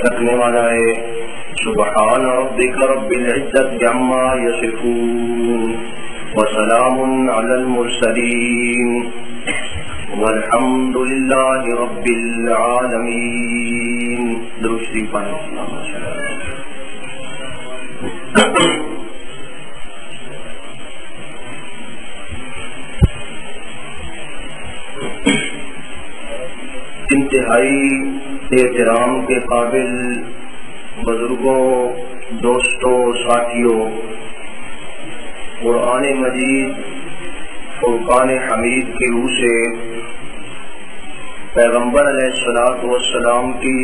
رکھنے والا ہے۔ سبحان ربک رب العزت عما یصفون وسلام علی المرسلین والحمد للہ رب العالمین۔ درود شریف پڑھیں۔ انتہائی احترام کے قابل بزرگوں، دوستوں، ساتھیوں، قرآن مجید فرقان حمید کی روح سے پیغمبر علیہ الصلوۃ والسلام کی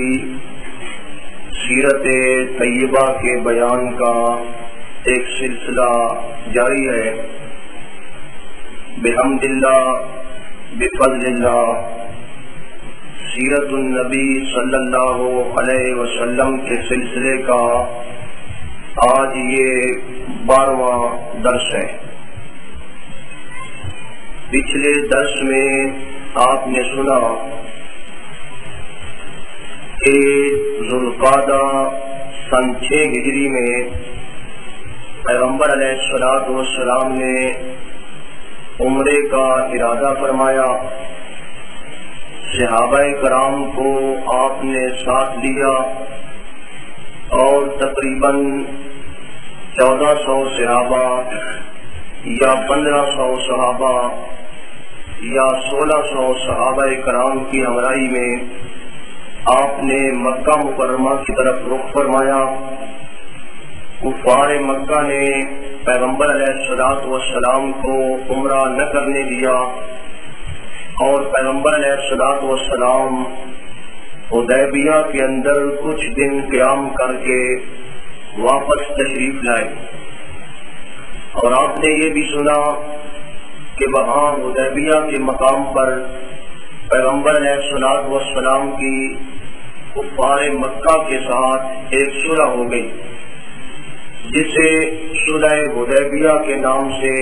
سیرت طیبہ کے بیان کا ایک سلسلہ جاری ہے۔ بحمد اللہ، بفضل اللہ، سیرت النبی صلی اللہ علیہ وسلم کے سلسلے کا آج یہ 12واں درس ہے۔ پچھلے درس میں آپ نے سنا کہ ذوالقعدہ سن 6 ہجری میں پیغمبر علیہ الصلوۃ والسلام نے عمرے کا ارادہ فرمایا۔ صحابہ کرام کو آپ نے ساتھ لیا اور تقریباً 1400 صحابہ یا 1500 صحابہ یا 1600 صحابہ کرام کی ہمراہی میں آپ نے مکہ مکرمہ کی طرف رخ فرمایا۔ کفار مکہ نے پیغمبر علیہ الصلوۃ والسلام کو عمرہ نہ کرنے دیا اور پیغمبر علیہ الصلوۃ والسلام حدیبیہ کے اندر کچھ دن قیام کر کے واپس تشریف لائے۔ اور آپ نے یہ بھی سنا کہ وہاں حدیبیہ کے مقام پر پیغمبر علیہ الصلوۃ والسلام کی کفار مکہ کے ساتھ ایک صلح ہو گئی، جسے صلح حدیبیہ کے نام سے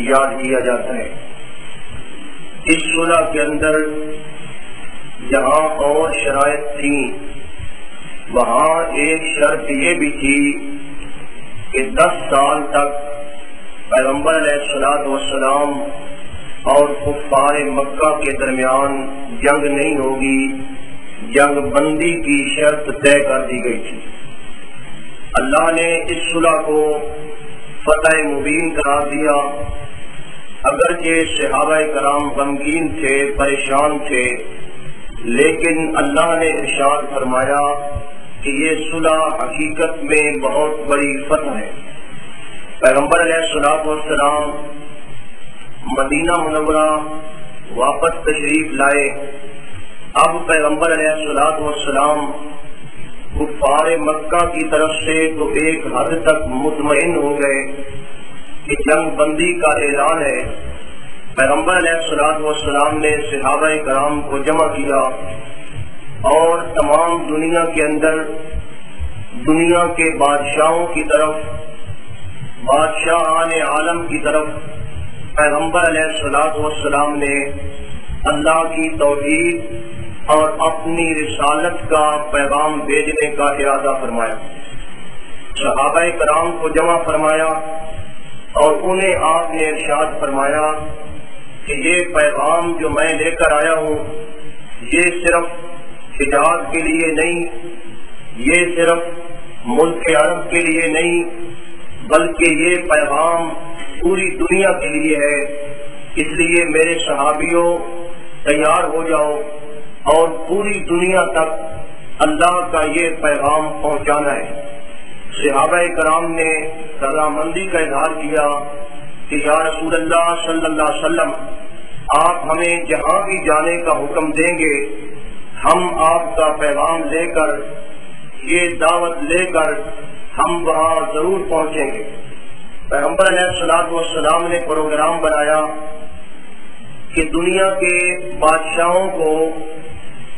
یاد کیا جاتا ہے۔ اس صلح کے اندر جہاں اور شرائط تھیں، وہاں ایک شرط یہ بھی تھی کہ 10 سال تک پیغمبر علیہ الصلوۃ والسلام اور کفار مکہ کے درمیان جنگ نہیں ہوگی، جنگ بندی کی شرط طے کر دی گئی تھی۔ اللہ نے اس صلح کو فتح مبین قرار دیا۔ اگرچہ صحابہ کرام غمگین تھے، پریشان تھے، لیکن اللہ نے ارشاد فرمایا کہ یہ صلح حقیقت میں بہت بڑی فتح ہے۔ پیغمبر علیہ الصلوۃ والسلام مدینہ منورہ واپس تشریف لائے۔ اب پیغمبر علیہ الصلوۃ والسلام کفار مکہ کی طرف سے تو ایک حد تک مطمئن ہو گئے کہ جنگ بندی کا اعلان ہے۔ پیغمبر علیہ الصلوۃ والسلام نے صحابہ کرام کو جمع کیا اور تمام دنیا کے اندر دنیا کے بادشاہوں کی طرف، بادشاہان عالم کی طرف پیغمبر علیہ الصلوۃ والسلام نے اللہ کی توحید اور اپنی رسالت کا پیغام بھیجنے کا ارادہ فرمایا۔ صحابہ کرام کو جمع فرمایا اور انہیں آپ نے ارشاد فرمایا کہ یہ پیغام جو میں لے کر آیا ہوں، یہ صرف حجاز کے لیے نہیں، یہ صرف ملک عرب کے لیے نہیں، بلکہ یہ پیغام پوری دنیا کے لیے ہے۔ اس لیے میرے صحابیوں تیار ہو جاؤ اور پوری دنیا تک اللہ کا یہ پیغام پہنچانا ہے۔ صحابہ کرام نے رضامندی کا اظہار کیا کہ یا رسول اللہ صلی اللہ علیہ وسلم، آپ ہمیں جہاں بھی جانے کا حکم دیں گے، ہم آپ کا پیغام لے کر، یہ دعوت لے کر ہم وہاں ضرور پہنچیں گے۔ پیغمبر علیہ الصلوۃ والسلام نے پروگرام بنایا کہ دنیا کے بادشاہوں کو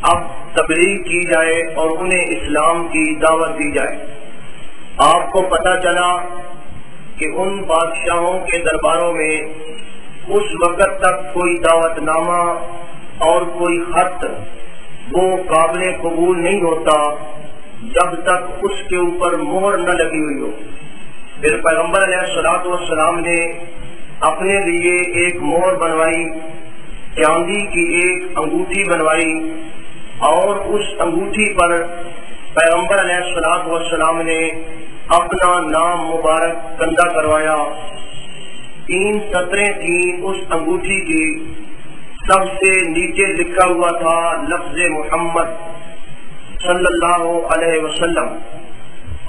اب تبلیغ کی جائے اور انہیں اسلام کی دعوت دی جائے۔ آپ کو پتہ چلا کہ ان بادشاہوں کے درباروں میں اس وقت تک کوئی دعوت نامہ اور کوئی خط وہ قابل قبول نہیں ہوتا جب تک اس کے اوپر مہر نہ لگی ہوئی ہو۔ پھر پیغمبر علیہ الصلوۃ والسلام نے اپنے لیے ایک مہر بنوائی، چاندی کی ایک انگوٹھی بنوائی، اور اس انگوٹھی پر پیغمبر علیہ الصلوۃ والسلام نے اپنا نام مبارک کندہ کروایا۔ 3 سطریں تھیں اس انگوٹھی کی، سب سے نیچے لکھا ہوا تھا لفظ محمد صلی اللہ علیہ وسلم،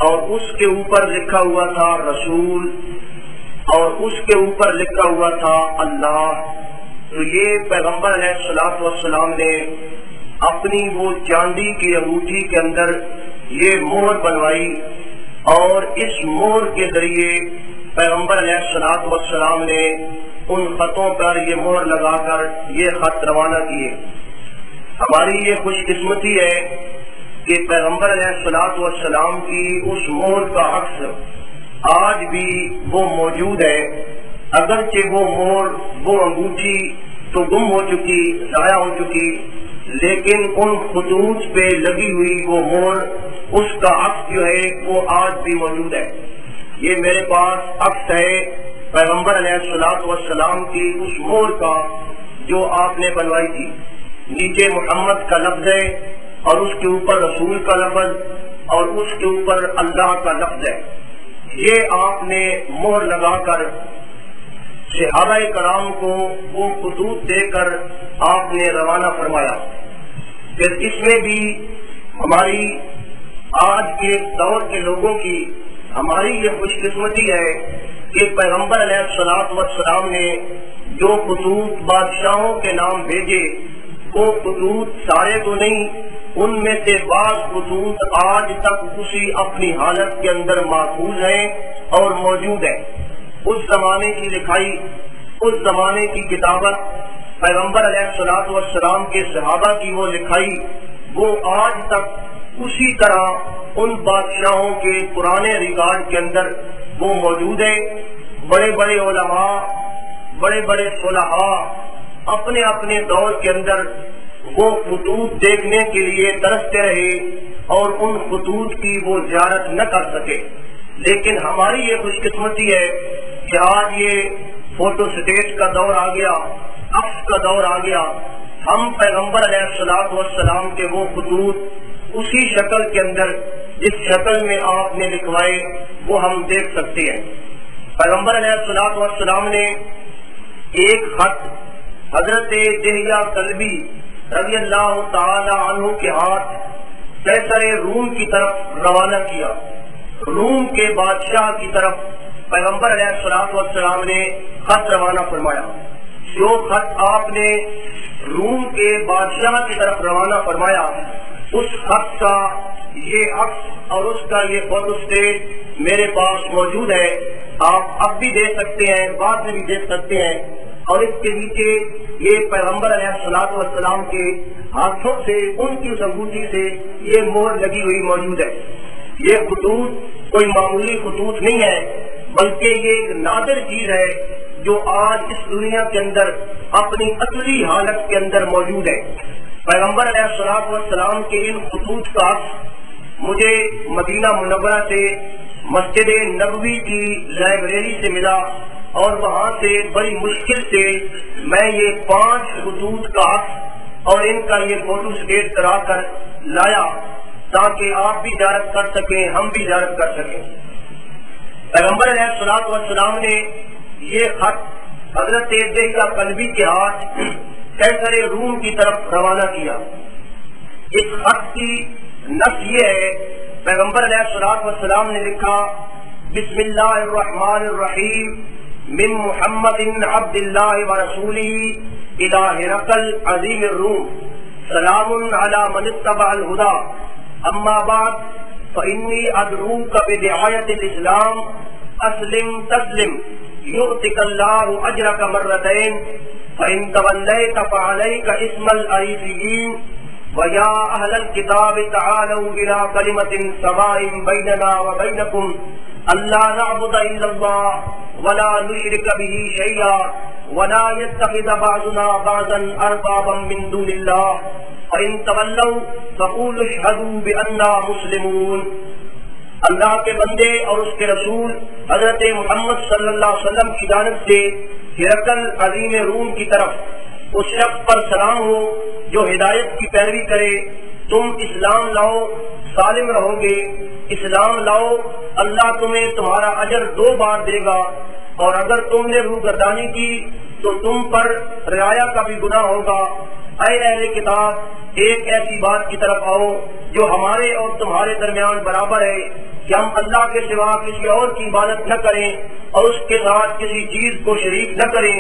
اور اس کے اوپر لکھا ہوا تھا رسول، اور اس کے اوپر لکھا ہوا تھا اللہ۔ تو یہ پیغمبر علیہ الصلوۃ والسلام نے اپنی وہ چاندی کی انگوٹھی کے اندر یہ مہر بنوائی، اور اس مہر کے ذریعے پیغمبر علیہ الصلوۃ والسلام نے ان خطوں پر یہ مہر لگا کر یہ خط روانہ کیے۔ ہماری یہ خوش قسمتی ہے کہ پیغمبر علیہ الصلوۃ والسلام کی اس مہر کا عکس آج بھی وہ موجود ہے، اگرچہ وہ مہر، وہ انگوٹھی تو گم ہو چکی، ضائع ہو چکی، لیکن ان خطوط پہ لگی ہوئی وہ مہر، اس کا عکس جو ہے وہ آج بھی موجود ہے۔ یہ میرے پاس عکس ہے پیغمبر علیہ الصلوۃ والسلام کی اس مہر کا جو آپ نے بنوائی تھی۔ نیچے محمد کا لفظ ہے، اور اس کے اوپر رسول کا لفظ، اور اس کے اوپر اللہ کا لفظ ہے۔ یہ آپ نے مہر لگا کر صحابہ کرام کو وہ خطوط دے کر آپ نے روانہ فرمایا۔ پھر اس میں بھی ہماری آج کے دور کے لوگوں کی ہماری یہ خوش قسمتی ہے کہ پیغمبر علیہ الصلوۃ والسلام نے جو خطوط بادشاہوں کے نام بھیجے، وہ خطوط سارے تو نہیں، ان میں سے بعض خطوط آج تک اسی اپنی حالت کے اندر محفوظ ہیں اور موجود ہیں۔ اس زمانے کی لکھائی، اس زمانے کی کتابت، پیغمبر علیہ الصلوۃ والسلام کے صحابہ کی وہ لکھائی، وہ آج تک اسی طرح ان بادشاہوں کے پرانے ریکارڈ کے اندر وہ موجود ہے۔ بڑے بڑے علماء، بڑے بڑے صلحاء اپنے اپنے دور کے اندر وہ خطوط دیکھنے کے لیے ترستے رہے اور ان خطوط کی وہ زیارت نہ کر سکے، لیکن ہماری یہ خوش قسمتی ہے کہ آج یہ فوٹو سٹیٹ کا دور آ گیا، عکس کا دور آ گیا، ہم پیغمبر علیہ الصلوۃ والسلام کے وہ خطوط اسی شکل کے اندر جس شکل میں آپ نے لکھوائے وہ ہم دیکھ سکتے ہیں۔ پیغمبر علیہ الصلوۃ والسلام نے ایک خط حضرت دہیہ کلبی رضی اللہ تعالی عنہ کے ہاتھ قیصر روم کی طرف روانہ کیا۔ روم کے بادشاہ کی طرف پیغمبر علیہ الصلوۃ والسلام نے خط روانہ فرمایا۔ جو خط آپ نے روم کے بادشاہ کی طرف روانہ فرمایا، اس خط کا یہ عکس اور اس کا یہ فوٹو اسٹیٹ میرے پاس موجود ہے۔ آپ اب بھی دیکھ سکتے ہیں، بعد میں بھی دیکھ سکتے ہیں، اور اس کے نیچے یہ پیغمبر علیہ الصلوۃ والسلام کے ہاتھوں سے، ان کی اس انگوٹھی سے یہ مہر لگی ہوئی موجود ہے۔ یہ خطوط کوئی معمولی خطوط نہیں ہے، بلکہ یہ ایک نادر چیز ہے جو آج اس دنیا کے اندر اپنی اصلی حالت کے اندر موجود ہے۔ پیغمبر علیہ الصلوۃ والسلام کے ان خطوط کا مجھے مدینہ منورہ سے مسجد نبوی کی لائبریری سے ملا، اور وہاں سے بڑی مشکل سے میں یہ 5 خطوط کا اور ان کا یہ فوٹو اسٹیٹ کرا کر لایا تاکہ آپ بھی زیارت کر سکیں، ہم بھی زیارت کر سکیں۔ پیغمبر علیہ الصلوۃ والسلام نے یہ خط حضرت دہیہ کلبی کے ہاتھ قیصر روم کی طرف روانہ کیا۔ اس خط کی نص یہ ہے، پیغمبر علیہ الصلوۃ والسلام نے لکھا: بسم اللہ الرحمن الرحیم من محمد عبد اللہ ورسولہ الی ہرقل عظیم الروم، سلام علی من اتبع الہدی، اما بعد فانی ادعوک بدعایت الاسلام، اسلم تسلم یؤتک اللہ اجرک مرتین، فان تولیت فعلیک اسم العریفیین، ویا اہل الکتاب تعالوا الی کلمۃ سواء بیننا وبینکم اللہ نعبد الا اللہ ولا نشرک به شیئا ولا يتخذ بعضنا بعضا اربابا من دون اللہ، فَإِن تَوَلَّوْا فَقُولُوا اشْهَدُوا بِأَنَّا مُسْلِمُونَ۔ اللہ کے بندے اور اس کے رسول حضرت محمد صلی اللہ علیہ وسلم کی جانب سے ہرقل عظیم روم کی طرف اس شخص پر سلام ہو جو ہدایت کی پیروی کرے، تم اسلام لاؤ سالم رہو گے، اسلام لاؤ اللہ تمہیں تمہارا اجر 2 بار دے گا، اور اگر تم نے روگردانی کی تو تم پر رعایا کا بھی گناہ ہوگا۔ اے اہل کتاب، ایک ایسی بات کی طرف آؤ جو ہمارے اور تمہارے درمیان برابر ہے کہ ہم اللہ کے سوا کسی اور کی عبادت نہ کریں اور اس کے ساتھ کسی چیز کو شریک نہ کریں،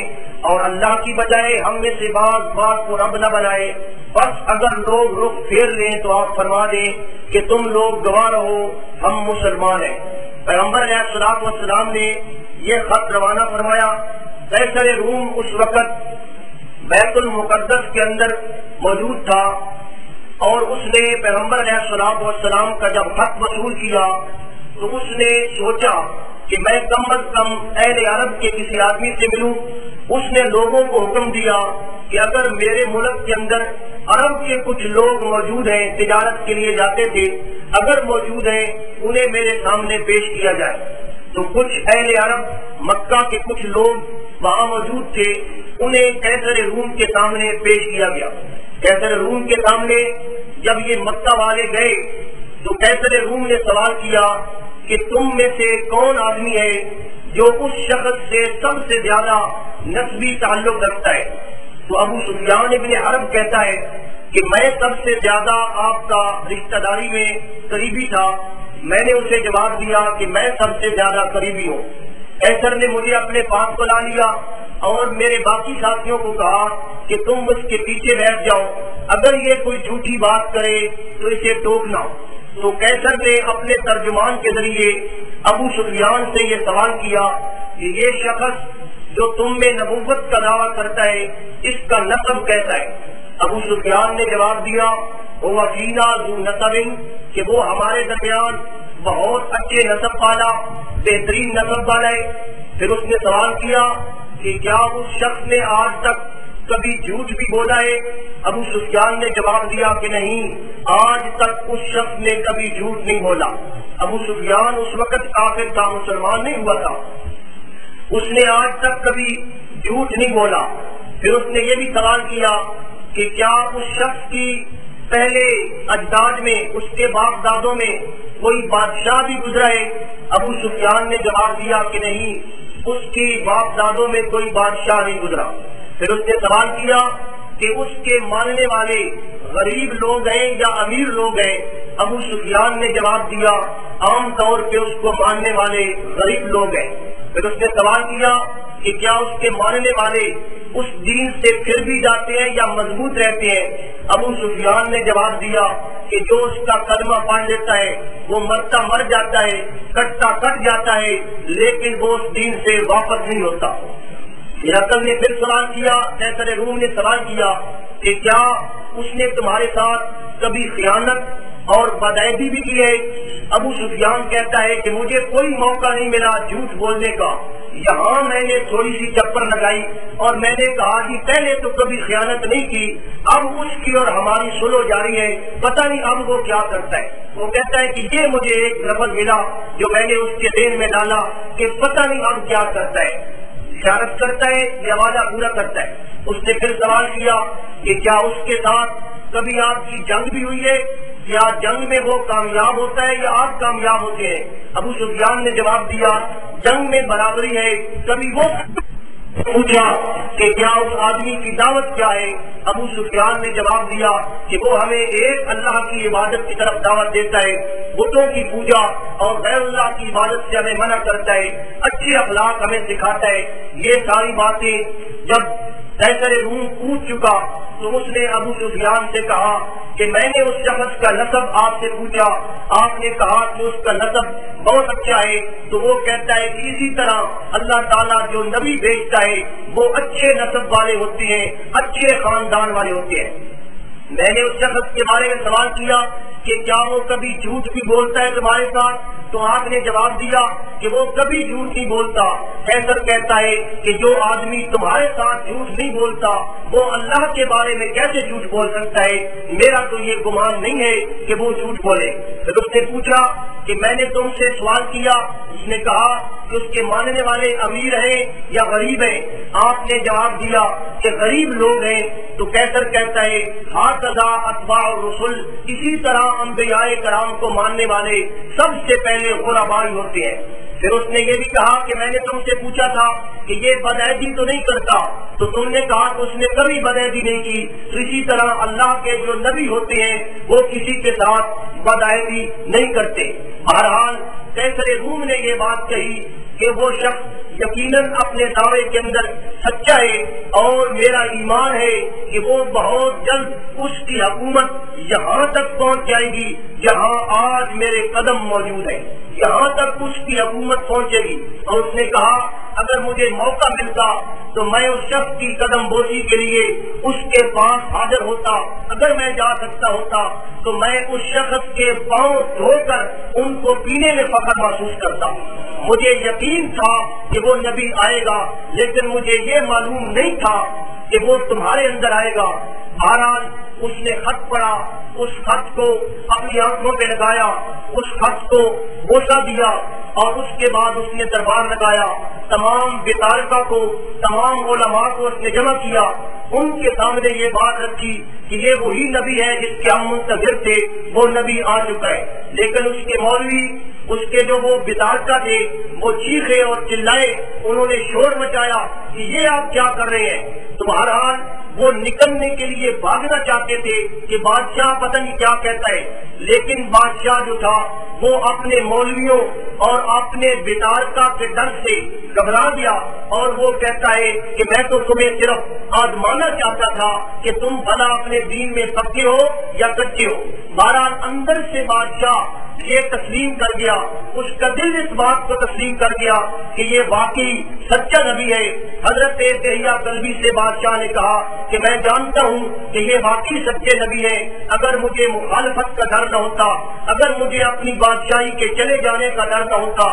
اور اللہ کی بجائے ہم میں سے بعض کو رب نہ بنائے۔ بس اگر لوگ رخ پھیر لیں تو آپ فرما دیں کہ تم لوگ گواہ رہو ہم مسلمان ہیں۔ پیغمبر علیہ الصلوۃ والسلام نے یہ خط روانہ فرمایا۔ قیصر روم اس وقت بیت المقدس کے اندر موجود تھا، اور اس نے پیغمبر علیہ الصلوۃ والسلام کا جب خط وصول کیا تو اس نے سوچا کہ میں کم از کم اہل عرب کے کسی آدمی سے ملوں۔ اس نے لوگوں کو حکم دیا کہ اگر میرے ملک کے اندر عرب کے کچھ لوگ موجود ہیں، تجارت کے لیے جاتے تھے، اگر موجود ہیں انہیں میرے سامنے پیش کیا جائے۔ تو کچھ اہل عرب مکہ کے کچھ لوگ وہاں موجود تھے، انہیں قیصر روم کے سامنے پیش کیا گیا۔ قیصر روم کے سامنے جب یہ مکہ والے گئے تو قیصر روم نے سوال کیا کہ تم میں سے کون آدمی ہے جو اس شخص سے سب سے زیادہ نسبی تعلق رکھتا ہے؟ تو ابو سفیان ابن حرب کہتا ہے کہ میں سب سے زیادہ آپ کا رشتہ داری میں قریبی تھا۔ میں نے اسے جواب دیا کہ میں سب سے زیادہ قریبی ہوں۔ قیصر نے مجھے اپنے پاس بلا لیا اور میرے باقی ساتھیوں کو کہا کہ تم اس کے پیچھے بیٹھ جاؤ، اگر یہ کوئی جھوٹی بات کرے تو اسے ٹوکنا۔ تو قیصر نے اپنے ترجمان کے ذریعے ابو سفیان سے یہ سوال کیا کہ یہ شخص جو تم میں نبوت کا دعویٰ کرتا ہے اس کا نسب کیسا ہے؟ ابو سفیان نے جواب دیا وہ فینا ذو نسب، کہ وہ ہمارے درمیان بہت اچھے نسب والا، بہترین نسب والا ہے۔ پھر اس نے سوال کیا کہ کیا اس شخص نے آج تک کبھی جھوٹ بھی بولا ہے؟ ابو سفیان نے جواب دیا کہ نہیں، آج تک اس شخص نے کبھی جھوٹ نہیں بولا۔ ابو سفیان اس وقت کافر تھا، مسلمان نہیں ہوا تھا، اس نے آج تک کبھی جھوٹ نہیں بولا۔ پھر اس نے یہ بھی سوال کیا کہ کیا اس شخص کی پہلے اجداد میں، اس کے باپ دادوں میں کوئی بادشاہ بھی گزرا ہے؟ ابو سفیان نے جواب دیا کہ نہیں، اس کی باپ دادوں میں کوئی بادشاہ نہیں گزرا۔ پھر اس نے سوال کیا کہ اس کے ماننے والے غریب لوگ ہیں یا امیر لوگ ہیں؟ ابو سفیان نے جواب دیا عام طور پہ اس کو ماننے والے غریب لوگ ہیں۔ پھر اس نے سوال کیا کہ کیا اس کے ماننے والے اس دین سے پھر بھی جاتے ہیں یا مضبوط رہتے ہیں؟ ابو سفیان نے جواب دیا کہ جو اس کا کلمہ پڑھ لیتا ہے وہ مرتا مر جاتا ہے، کٹتا کٹ جاتا ہے، لیکن وہ اس دین سے واپس نہیں ہوتا۔ ہرقل نے پھر سوال کیا، قیصر روم نے سوال کیا کہ کیا اس نے تمہارے ساتھ کبھی خیانت اور بدعہدی بھی کی ہے؟ ابو سفیان کہتا ہے کہ مجھے کوئی موقع نہیں ملا جھوٹ بولنے کا، یہاں میں نے تھوڑی سی چپر لگائی اور میں نے کہا کہ پہلے تو کبھی خیانت نہیں کی، اب اس کی اور ہماری سلو جاری ہے، پتہ نہیں اب وہ کیا کرتا ہے۔ وہ کہتا ہے کہ یہ مجھے ایک لفظ ملا جو میں نے اس کے ذہن میں ڈالا کہ پتہ نہیں اب کیا کرتا ہے، خیانت کرتا ہے یا وعدہ پورا کرتا ہے۔ اس نے پھر سوال کیا کہ کیا اس کے ساتھ کبھی آپ کی جنگ بھی ہوئی ہے؟ کیا جنگ میں وہ کامیاب ہوتا ہے یا آپ کامیاب ہوتے ہیں؟ ابو سفیان نے جواب دیا جنگ میں برابری ہے۔ کبھی وہ پوچھا کہ کیا اس آدمی کی دعوت کیا ہے؟ ابو سفیان نے جواب دیا کہ وہ ہمیں ایک اللہ کی عبادت کی طرف دعوت دیتا ہے، بتوں کی پوجا اور غیر اللہ کی عبادت سے ہمیں منع کرتا ہے، اچھے اخلاق ہمیں سکھاتا ہے۔ یہ ساری باتیں جب قیصر روم پوچھ چکا تو اس نے ابو سفیان سے کہا کہ میں نے اس شخص کا نسب آپ سے پوچھا، آپ نے کہا کہ اس کا نسب بہت اچھا ہے، تو وہ کہتا ہے کہ اسی طرح اللہ تعالیٰ جو نبی بھیجتا ہے وہ اچھے نسب والے ہوتے ہیں، اچھے خاندان والے ہوتے ہیں۔ میں نے اس شخص کے بارے میں سوال کیا کہ کیا وہ کبھی جھوٹ بھی بولتا ہے تمہارے ساتھ؟ تو آپ نے جواب دیا کہ وہ کبھی جھوٹ نہیں بولتا۔ قیصر کہتا ہے کہ جو آدمی تمہارے ساتھ جھوٹ نہیں بولتا وہ اللہ کے بارے میں کیسے جھوٹ بول سکتا ہے؟ میرا تو یہ گمان نہیں ہے کہ وہ جھوٹ بولے۔ پھر اس نے پوچھا کہ میں نے تم سے سوال کیا، اس نے کہا کہ اس کے ماننے والے امیر ہیں یا غریب ہیں؟ آپ نے جواب دیا کہ غریب لوگ ہیں۔ تو قیصر کہتا ہے ھذا اتباع الرسل، اسی طرح انبیاء کرام کو ماننے والے سب سے پہلے غرباء ہوتے ہیں۔ پھر اس نے یہ بھی کہا کہ میں نے تم سے پوچھا تھا کہ یہ بدعہدی تو نہیں کرتا، تو تم نے کہا کہ اس نے کبھی بدعہدی نہیں کی۔ تو اسی طرح اللہ کے جو نبی ہوتے ہیں وہ کسی کے ساتھ بدعہدی نہیں کرتے۔ بہرحال قیصر روم نے یہ بات کہی کہ وہ شخص یقیناً اپنے دعوے کے اندر سچا ہے، اور میرا ایمان ہے کہ وہ بہت جلد اس کی حکومت یہاں تک پہنچ جائے گی جہاں آج میرے قدم موجود ہیں، یہاں تک اس کی حکومت پہنچے گی۔ اور اس نے کہا اگر مجھے موقع ملتا تو میں اس شخص کی قدم بوسی کے لیے اس کے پاس حاضر ہوتا، اگر میں جا سکتا ہوتا تو میں اس شخص کے پاؤں دھو کر ان کو پینے میں فخر محسوس کرتا۔ مجھے یقین تھا کہ وہ نبی آئے گا، لیکن مجھے یہ معلوم نہیں تھا کہ وہ تمہارے اندر آئے گا۔ بہرحال اس نے خط پڑھا، اس خط کو اپنی آنکھوں پہ لگایا، اس خط کو بوسہ دیا، اور اس کے بعد اس نے دربار لگایا۔ تمام بطارکہ کو، تمام علماء کو اس نے جمع کیا، ان کے سامنے یہ بات رکھی کہ یہ وہی نبی ہے جس کے ہم منتظر تھے، وہ نبی آ چکا ہے۔ لیکن اس کے مولوی، اس کے جو وہ بطارکہ تھے، وہ چیخے اور چلائے، انہوں نے شور مچایا کہ یہ آپ کیا کر رہے ہیں؟ تو بہرحال وہ نکلنے کے لیے بھاگنا چاہتے تھے کہ بادشاہ پتہ نہیں کیا کہتا ہے، لیکن بادشاہ جو تھا وہ اپنے مولویوں اور اپنے بطارکہ کے ڈر سے گھبرا گیا، اور وہ کہتا ہے کہ میں تو تمہیں صرف آزمانا چاہتا تھا کہ تم بھلا اپنے دین میں پکے ہو یا کچے ہو۔ بہرحال اندر سے بادشاہ یہ تسلیم کر گیا، اس کا دل اس بات کو تسلیم کر گیا کہ یہ واقعی سچا نبی ہے۔ حضرت دہیہ کلبی سے بادشاہ نے کہا کہ میں جانتا ہوں کہ یہ واقعی سچے نبی ہیں، اگر مجھے مخالفت کا ڈر نہ ہوتا، اگر مجھے اپنی بادشاہی کے چلے جانے کا ڈر نہ ہوتا،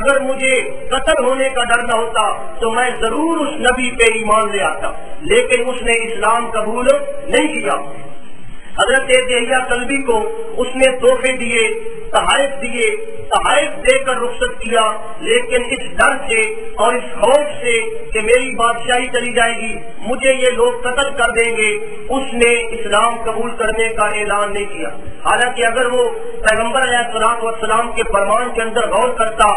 اگر مجھے قتل ہونے کا ڈر نہ ہوتا تو میں ضرور اس نبی پہ ایمان لے آتا، لیکن اس نے اسلام قبول نہیں کیا۔ حضرت دہیہ کلبی کو اس نے تحفے دیے، تحائف دیے، تحائف دے کر رخصت کیا، لیکن اس ڈر سے اور اس خوف سے کہ میری بادشاہی چلی جائے گی، مجھے یہ لوگ قتل کر دیں گے، اس نے اسلام قبول کرنے کا اعلان نہیں کیا۔ حالانکہ اگر وہ پیغمبر علیہ الصلوۃ والسلام کے فرمان کے اندر غور کرتا،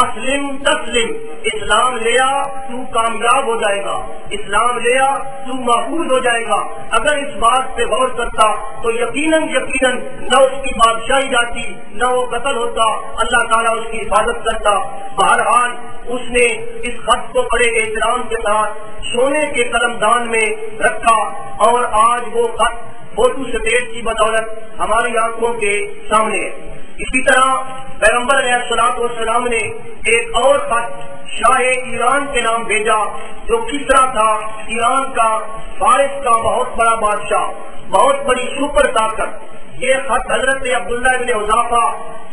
اسلم تسلم، اسلام لیا تو کامیاب ہو جائے گا، اسلام لیا تو محفوظ ہو جائے گا، اگر اس بات پہ غور کرتا تو یقیناً نہ اس کی بادشاہی جاتی، نہ وہ قتل ہوتا، اللہ تعالیٰ اس کی حفاظت کرتا۔ بہرحال اس نے اس خط کو بڑے احترام کے ساتھ سونے کے قلم دان میں رکھا، اور آج وہ خط فوٹو سٹیٹ کی بدولت ہماری آنکھوں کے سامنے ہے۔ اسی طرح پیغمبر علیہ الصلوۃ والسلام نے ایک اور خط شاہ ایران کے نام بھیجا، جو کسرا تھا، ایران کا، فارس کا بہت بڑا بادشاہ، بہت بڑی سپر طاقت۔ یہ خط حضرت عبداللہ ابن حذافہ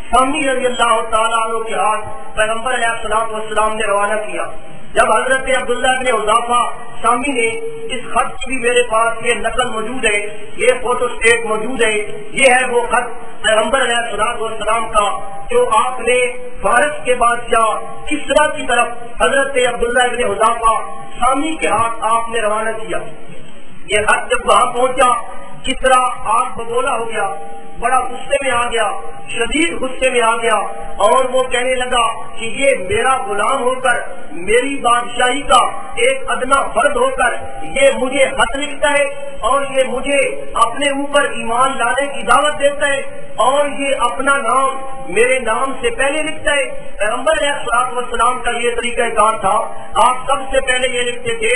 سامی رضی اللہ تعالیٰ عنہ کے ہاتھ پیغمبر علیہ الصلوۃ والسلام نے روانہ کیا۔ جب حضرت عبداللہ ابن حذافہ سامی نے، اس خط کی بھی میرے پاس یہ نقل موجود ہے، یہ فوٹو اسٹیٹ موجود ہے، یہ ہے وہ خط پیغمبر علیہ الصلوۃ والسلام کا جو آپ نے فارس کے بادشاہ کسرا کی طرف حضرت عبداللہ ابن حذافہ سامی کے ہاتھ آپ نے روانہ کیا۔ یہ خط جب وہاں پہنچا، کسرا آگ بگولا ہو گیا، بڑا غصے میں آ گیا، شدید غصے میں آ گیا، اور وہ کہنے لگا کہ یہ میرا غلام ہو کر، میری بادشاہی کا ایک ادنا فرد ہو کر یہ مجھے خط لکھتا ہے، اور یہ مجھے اپنے اوپر ایمان لانے کی دعوت دیتا ہے، اور یہ اپنا نام میرے نام سے پہلے لکھتا ہے۔ پیغمبر علیہ الصلوۃ والسلام کا یہ طریقہ کار تھا، آپ سب سے پہلے یہ لکھتے تھے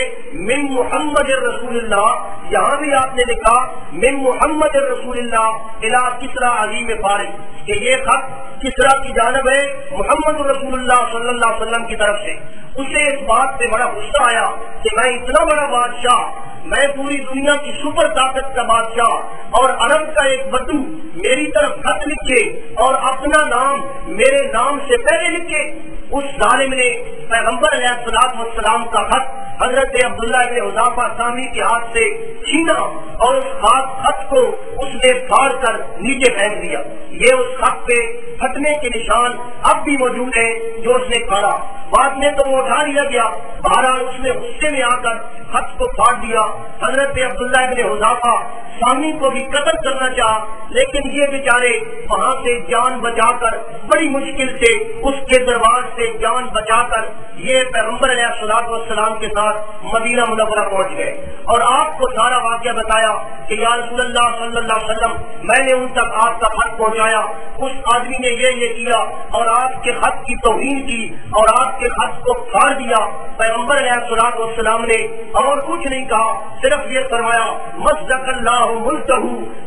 من محمد رسول اللہ، یہاں بھی آپ نے لکھا من محمد رسول اللہ الی کسرا عظیم فارس، کہ یہ خط کسرا کی جانب ہے محمد رسول اللہ صلی اللہ علیہ وسلم کی طرف سے۔ اسے اس بات پہ بڑا غصہ آیا کہ میں اتنا بڑا بادشاہ، میں پوری دنیا کی سپر طاقت کا بادشاہ، اور عرب کا ایک بدو میری طرف خط لکھے اور اپنا نام میرے نام سے پہلے لکھے. اس ظالم نے پیغمبر علیہ الصلوۃ والسلام کا خط حضرت عبداللہ بن حذافہ سامی کے ہاتھ سے چھینا اور اس خط کو اس نے پھاڑ کر نیچے پھینک دیا. یہ اس خط پہ پھٹنے کے نشان اب بھی موجود ہیں جو اس نے پھاڑا. بعد میں تو وہ اٹھا لیا گیا. بہرحال اس نے غصے میں آ کر خط کو پھاڑ دیا. حضرت عبداللہ بن حذافہ سامی کو بھی قتل کرنا چاہا, لیکن یہ بیچارے وہاں سے جان بچا کر بڑی مشکل سے اس کے دربار سے جان بچا کر یہ پیغمبر علیہ الصلوۃ والسلام کے ساتھ مدینہ منورہ پہنچ گئے. اور آپ کو سارا واقعہ بتایا کہ یا رسول اللہ صلی اللہ علیہ وسلم, میں نے ان تک آپ کا خط پہنچایا. اس آدمی نے یہ کیا اور آپ کے خط کی توہین کی اور آپ کے خط کو پھاڑ دیا. پیغمبر علیہ الصلوۃ والسلام نے اور کچھ نہیں کہا, صرف یہ فرمایا مزق اللہ ملکہ,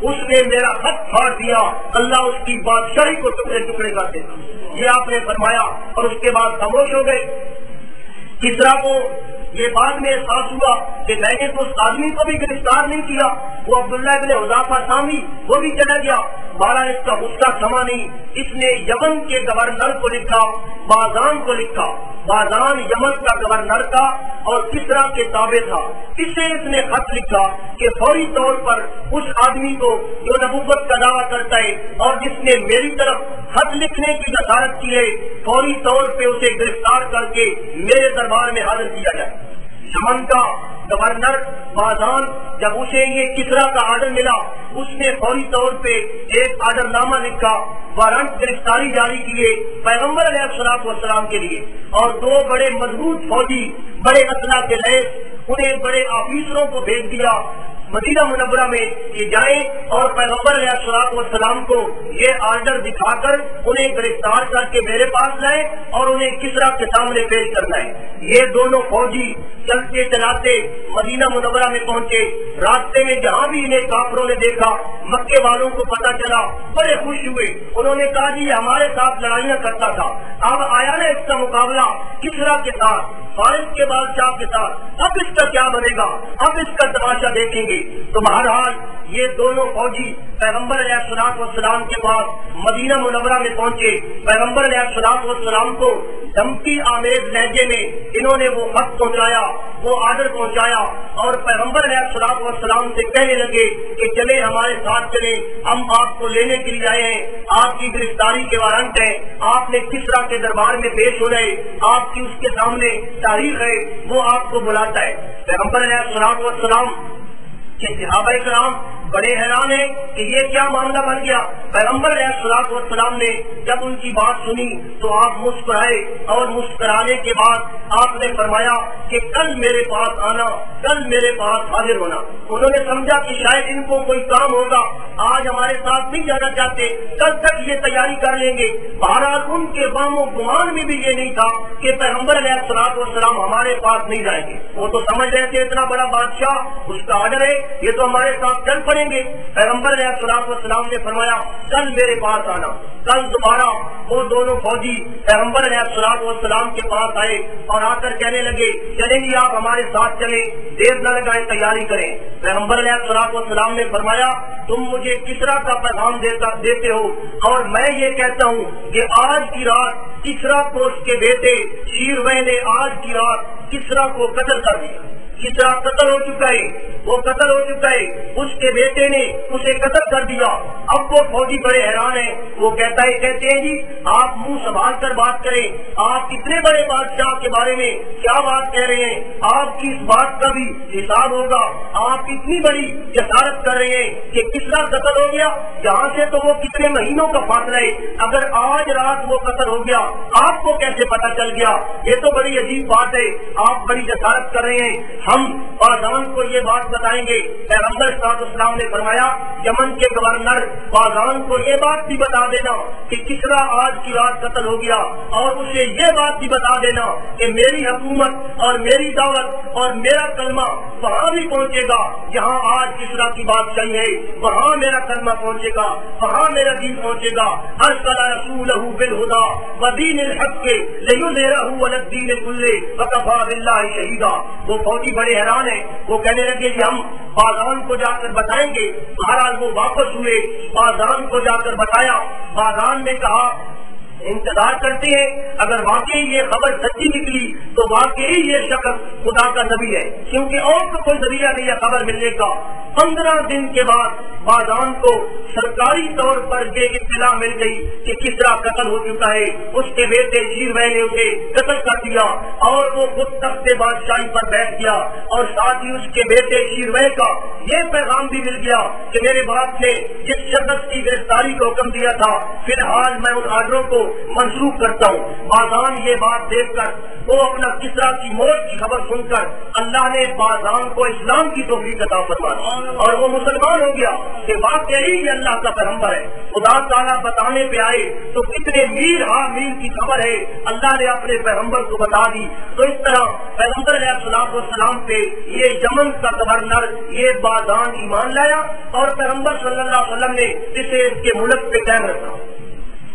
اس نے میرا خط پھاڑ دیا, اللہ اس کی بادشاہی کو ٹکڑے ٹکڑے کر دے. یہ آپ نے فرمایا اور اس کے بعد خاموش ہو گئے. کسرا کو یہ بعد میں احساس ہوا کہ میں نے تو اس آدمی کو بھی گرفتار نہیں کیا, وہ عبداللہ بن حذافہ سامی وہ بھی چلا گیا. بہرحال اس کا غصہ تھما نہیں. اس نے یمن کے گورنر کو لکھا, بازان کو لکھا. بازان یمن کا گورنر تھا اور کسرا کے تابع تھا. اسے اس نے خط لکھا کہ فوری طور پر اس آدمی کو جو نبوت کا دعویٰ کرتا ہے اور جس نے میری طرف خط لکھنے کی جسارت کی ہے, فوری طور پہ اسے گرفتار کر کے میرے دربار میں حاضر کیا جائے. یمن کا گورنر بازان جب اسے یہ کسرا کا آرڈر ملا, اس نے فوری طور پہ ایک آرڈر نامہ لکھا, وارنٹ گرفتاری جاری کیے پیغمبر علیہ الصلوۃ والسلام کے لیے. اور دو بڑے مضبوط فوجی بڑے اسلحہ کے لیس, انہیں بڑے آفیسروں کو بھیج دیا مدینہ منورہ میں کہ جائیں اور پیغمبر علیہ الصلوۃ والسلام کو یہ آرڈر دکھا کر انہیں گرفتار کر کے میرے پاس لائے اور انہیں کسرا کے سامنے پیش کرنا ہے. یہ دونوں فوجی چلتے چلاتے مدینہ منورہ میں پہنچے. راستے میں جہاں بھی انہیں کافروں نے دیکھا, مکے والوں کو پتا چلا, بڑے خوش ہوئے. انہوں نے کہا جی ہمارے ساتھ لڑائیاں کرتا تھا, اب آیا نا اس کا مقابلہ کسرا کے ساتھ, فارس کے بادشاہ کے ساتھ, اب اس کا کیا بنے گا, اب اس کا تماشا دیکھیں گے. تو بہرحال یہ دونوں فوجی پیغمبر علیہ الصلوۃ والسلام کے پاس مدینہ منورہ میں پہنچے. پیغمبر علیہ الصلوۃ والسلام کو دھمکی آمیز لہجے میں انہوں نے وہ خط پہنچایا, وہ آرڈر پہنچایا اور پیغمبر علیہ الصلوۃ والسلام سے کہنے لگے کہ چلے ہمارے ساتھ چلیں, ہم آپ کو لینے کے لیے آئے ہیں, آپ کی گرفتاری کے وارنٹ ہیں, آپ نے کسرا کے دربار میں پیش ہو رہے, آپ کی اس کے سامنے تاریخ ہے, وہ آپ کو بلاتا ہے. پیغمبر علیہ الصلوۃ والسلام کہ صحابہ کرام بڑے حیران ہیں کہ یہ کیا معاملہ بن گیا. پیغمبر علیہ الصلوۃ والسلام نے جب ان کی بات سنی تو آپ مسکرائے اور مسکرانے کے بعد آپ نے فرمایا کہ کل میرے پاس آنا, کل میرے پاس حاضر ہونا. انہوں نے سمجھا کہ شاید ان کو کوئی کام ہوگا, آج ہمارے ساتھ نہیں جانا چاہتے, کل تک یہ تیاری کر لیں گے. بہرحال ان کے وہم و گمان میں بھی یہ نہیں تھا کہ پیغمبر علیہ الصلوۃ والسلام ہمارے پاس نہیں جائیں گے. وہ تو سمجھ رہے تھے اتنا بڑا بادشاہ, اس کا آرڈر ہے, یہ تو ہمارے ساتھ چل پڑیں گے. پیغمبر علیہ الصلوۃ والسلام نے فرمایا کل میرے پاس آنا. کل دوبارہ وہ دونوں فوجی پیغمبر علیہ الصلوۃ والسلام کے پاس آئے اور آ کر کہنے لگے چلیں گے آپ ہمارے ساتھ چلیں, دیر نہ لگائیں, تیاری کریں. پیغمبر علیہ الصلوۃ والسلام نے فرمایا تم مجھے کسرا کا پیغام دیتے ہو اور میں یہ کہتا ہوں کہ آج کی رات کسرا کو اس کے بیٹے شیروے نے آج کی رات کسرا کو قتل کر دیا. کسرا قتل ہو چکا ہے, وہ قتل ہو چکا ہے, اس کے بیٹے نے اسے قتل کر دیا. اب وہ فوجی بڑے حیران ہیں. وہ کہتے ہیں جی آپ منہ سنبھال کر بات کریں, آپ اتنے بڑے بادشاہ کے بارے میں کیا بات کہہ رہے ہیں, آپ کی اس بات کا بھی حساب ہوگا. آپ اتنی بڑی جسارت کر رہے ہیں کہ کسرا قتل ہو گیا, جہاں سے تو وہ کتنے مہینوں کا فاصلہ ہے, اگر آج رات وہ قتل ہو گیا آپ کو کیسے پتا چل گیا؟ یہ تو بڑی عجیب بات ہے, آپ بڑی جسارت کر رہے ہیں. ہم بازان کو یہ بات بتائیں گے. پیغمبر صلی اللہ علیہ وسلم نے فرمایا یمن کے گورنر بازان کو یہ بات بھی بتا دینا کہ کسرا آج کی رات قتل ہو گیا, اور اسے یہ بات بھی بتا دینا کہ میری حکومت اور میری دعوت اور میرا کلمہ وہاں بھی پہنچے گا جہاں آج کسرا کی بات صحیح ہے, وہاں میرا کلمہ پہنچے گا, وہاں میرا دین پہنچے گا. ارسل رسولہ بالہدی ودین الحق لیظہرہ علی الدین کلہ وکفی باللہ شہیدا. وہ فوجی بڑے حیران ہیں. وہ کہنے لگے کہ ہم بازان کو جا کر بتائیں گے. بہرحال وہ واپس ہوئے, بازان کو جا کر بتایا. بازان نے کہا انتظار کرتے ہیں, اگر واقعی یہ خبر سچی نکلی تو واقعی یہ شخص خدا کا نبی ہے, کیونکہ اور تو کوئی ذریعہ نہیں ہے خبر ملنے کا. 15 دن کے بعد بازان کو سرکاری طور پر یہ اطلاع مل گئی کہ کسرا قتل ہو چکا ہے. اس کے بیٹے شیروے نے اسے قتل کر دیا اور وہ خود تخت بادشاہی پر بیٹھ گیا. اور ساتھ ہی اس کے بیٹے شیروے کا یہ پیغام بھی مل گیا کہ میرے باپ نے جس شخص کی گرفتاری کو حکم دیا تھا فی الحال میں ان آرڈروں کو منسوخ کرتا ہوں. بازان یہ بات دیکھ کر وہ اپنا کسرا کی موت کی خبر سن کر اللہ نے بازان کو اسلام کی توفیق عطا فرمائی اور وہ مسلمان ہو گیا کہ واقعی یہ اللہ کا پیغمبر ہے. خدا تعالیٰ بتانے پہ آئے تو کتنے میل میل کی خبر ہے اللہ نے اپنے پیغمبر کو بتا دی. تو اس طرح پیغمبر علیہ الصلوۃ والسلام پہ یہ یمن کا گورنر یہ بازان ایمان لایا اور پیغمبر صلی اللہ علیہ وسلم نے اسے اس کے ملک پہ قائم رکھا.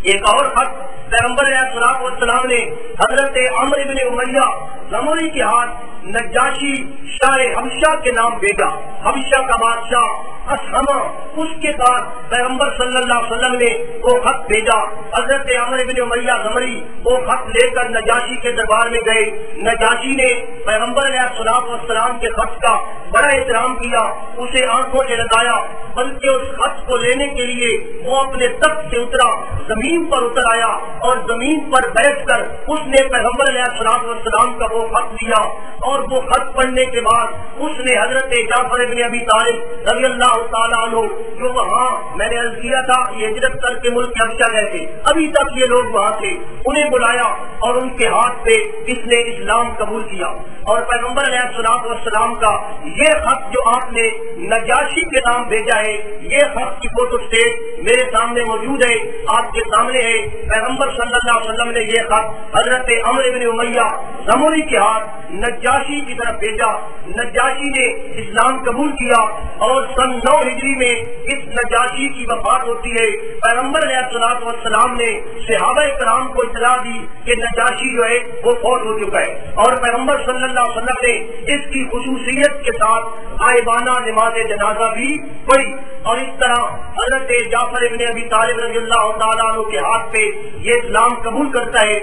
ایک اور خط پیغمبر علیہ الصلوۃ والسلام نے حضرت عمرو بن امیہ زمری کے ہاتھ نجاشی شاہ حبشہ کے نام بھیجا. حبشہ کا بادشاہ اسحمہ, اس کے بعد پیغمبر صلی اللہ علیہ وسلم نے وہ خط بھیجا. حضرت عمرو بن امیہ زمری وہ خط لے کر نجاشی کے دربار میں گئے. نجاشی نے پیغمبر علیہ الصلوۃ والسلام کے خط کا بڑا احترام کیا, اسے آنکھوں سے لگایا, بلکہ اس خط کو لینے کے لیے وہ اپنے تخت سے اترا, زمین پر اتر آیا اور زمین پر بیٹھ کر اس نے پیغمبر علیہ الصلوۃ والسلام کا وہ خط لیا. اور وہ خط پڑھنے کے بعد اس نے حضرت جعفر بن ابی طالب رضی اللہ تعالیٰ عنہ جو وہاں میں نے عرض کیا تھا یہ ہجرت کر کے ملک حبشہ گئے تھے, ابھی تک یہ لوگ وہاں تھے, انہیں بلایا اور ان کے ہاتھ پہ اس نے اسلام قبول کیا. اور پیغمبر علیہ الصلوۃ والسلام کا یہ خط جو آپ نے نجاشی کے نام بھیجا ہے, یہ خط کی فوٹو اسٹیٹ میرے سامنے موجود ہے, آپ کے سامنے ہے. پیغمبر صلی اللہ علیہ وسلم نے یہ خط حضرت عمرو بن امیہ زمری کے ہاتھ نجاشی کی طرف بھیجا. نجاشی نے اسلام قبول کیا اور سن 9 ہجری میں اس نجاشی کی وفات ہوتی ہے. پیغمبر علیہ الصلوۃ والسلام نے صحابہ کرام کو اطلاع دی کہ نجاشی جو ہے وہ فوت ہو چکا ہے, اور پیغمبر صلی اللہ علیہ وسلم نے اس کی خصوصیت کے ساتھ غائبانہ نماز جنازہ بھی پڑھی. اور اس طرح حضرت جعفر بن ابی طالب رضی اللہ تعالیٰ عنہ کے ہاتھ پہ یہ اسلام قبول کرتا ہے,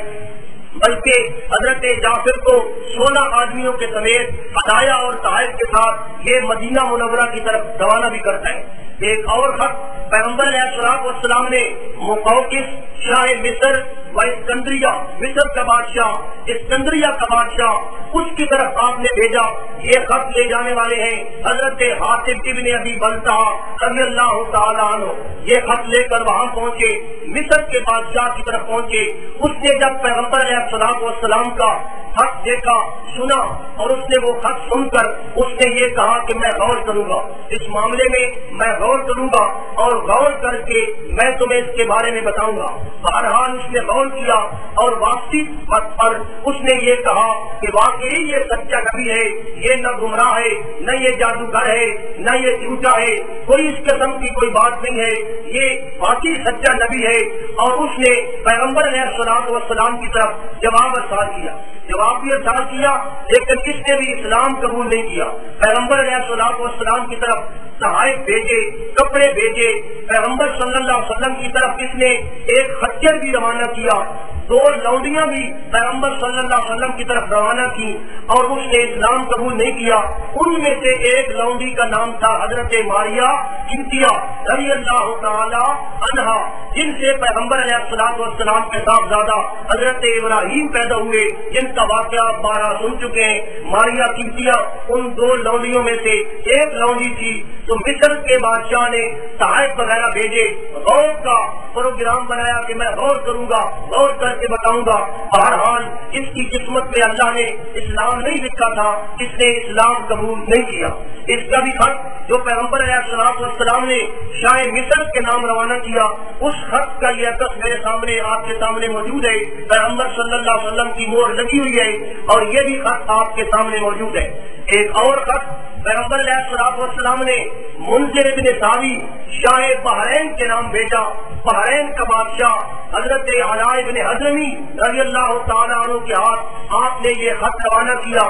بلکہ حضرت جعفر کو 16 آدمیوں کے سمیت ہدایہ اور تحائف کے ساتھ یہ مدینہ منورہ کی طرف روانہ بھی کرتا ہے. ایک اور خط پیغمبر علیہ الصلوۃ والسلام نے مقوقس شاہ مصر و اسکندریہ, مصر کا بادشاہ, اسکندریہ کا بادشاہ, اس کی طرف آپ نے بھیجا. یہ خط لے جانے والے ہیں حضرت حاتب ابن ابی بلتعہ رضی اللہ تعالیٰ عنہ. یہ خط لے کر وہاں پہنچے, مصر کے بادشاہ کی طرف پہنچے. اس نے جب پیغمبر علیہ الصلوۃ والسلام کا خط دیکھا, سنا, اور اس نے وہ خط سن کر اس نے یہ کہا کہ میں غور کروں گا اس معاملے میں, میں غور کروں گا اور غور کر کے میں تمہیں اس کے بارے میں بتاؤں گا. بہرحال اس نے غور کیا اور واپسی پر اس نے یہ کہا کہ واقعی یہ سچا نبی ہے, یہ نہ گمراہ ہے, نہ یہ جادوگر ہے, نہ یہ جھوٹا ہے, کوئی اس قسم کی کوئی بات نہیں ہے, یہ واقعی سچا نبی ہے. اور اس نے پیغمبر علیہ الصلوۃ والسلام کی طرف جواب ارسال کیا. جواب بھی ارسال کیا, لیکن کس نے بھی اسلام قبول نہیں کیا. پیغمبر علیہ الصلوۃ والسلام کی طرف تحائف بھیجے, کپڑے بھیجے. پیغمبر صلی اللہ علیہ وسلم کی طرف اس نے ایک خچر بھی روانہ کیا. 2 لونڈیاں بھی پیغمبر صلی اللہ علیہ وسلم کی طرف روانہ کی اور اس نے اسلام قبول نہیں کیا. ان میں سے ایک لونڈی کا نام تھا حضرت ماریا کنتیا رضی اللہ تعالی عنہا, جن سے پیغمبر علیہ الصلوۃ والسلام کے صاحبزادہ حضرت ابراہیم پیدا ہوئے, جن کا واقعہ 12 سن چکے ہیں. ماریا کنتیا ان 2 لونڈیوں میں سے ایک لونڈی تھی. تو مصر کے بادشاہ نے تحائف وغیرہ بھیجے, غور کا پروگرام بنایا کہ میں غور کروں گا, غور کر کے بتاؤں گا. بہرحال اس کی قسمت میں اللہ نے اسلام نہیں لکھا تھا, اس نے اسلام قبول نہیں کیا. اس کا بھی خط جو پیغمبر علیہ الصلوۃ والسلام نے شاہ مصر کے نام روانہ کیا, اس خط کا یہ عکس میرے سامنے آپ کے سامنے موجود ہے. پیغمبر صلی اللہ علیہ وسلم کی مہر لگی ہوئی ہے اور یہ بھی خط آپ کے سامنے موجود ہے. ایک اور خط پیغمبر علیہ الصلوۃ والسلام نے منذر بن ثابی شاہ بحرین کے نام بھیجا. بحرین کا بادشاہ حضرت علاء بن حضرمی رضی اللہ تعالیٰ عنہ کے ہاتھ آپ نے یہ خط روانہ کیا.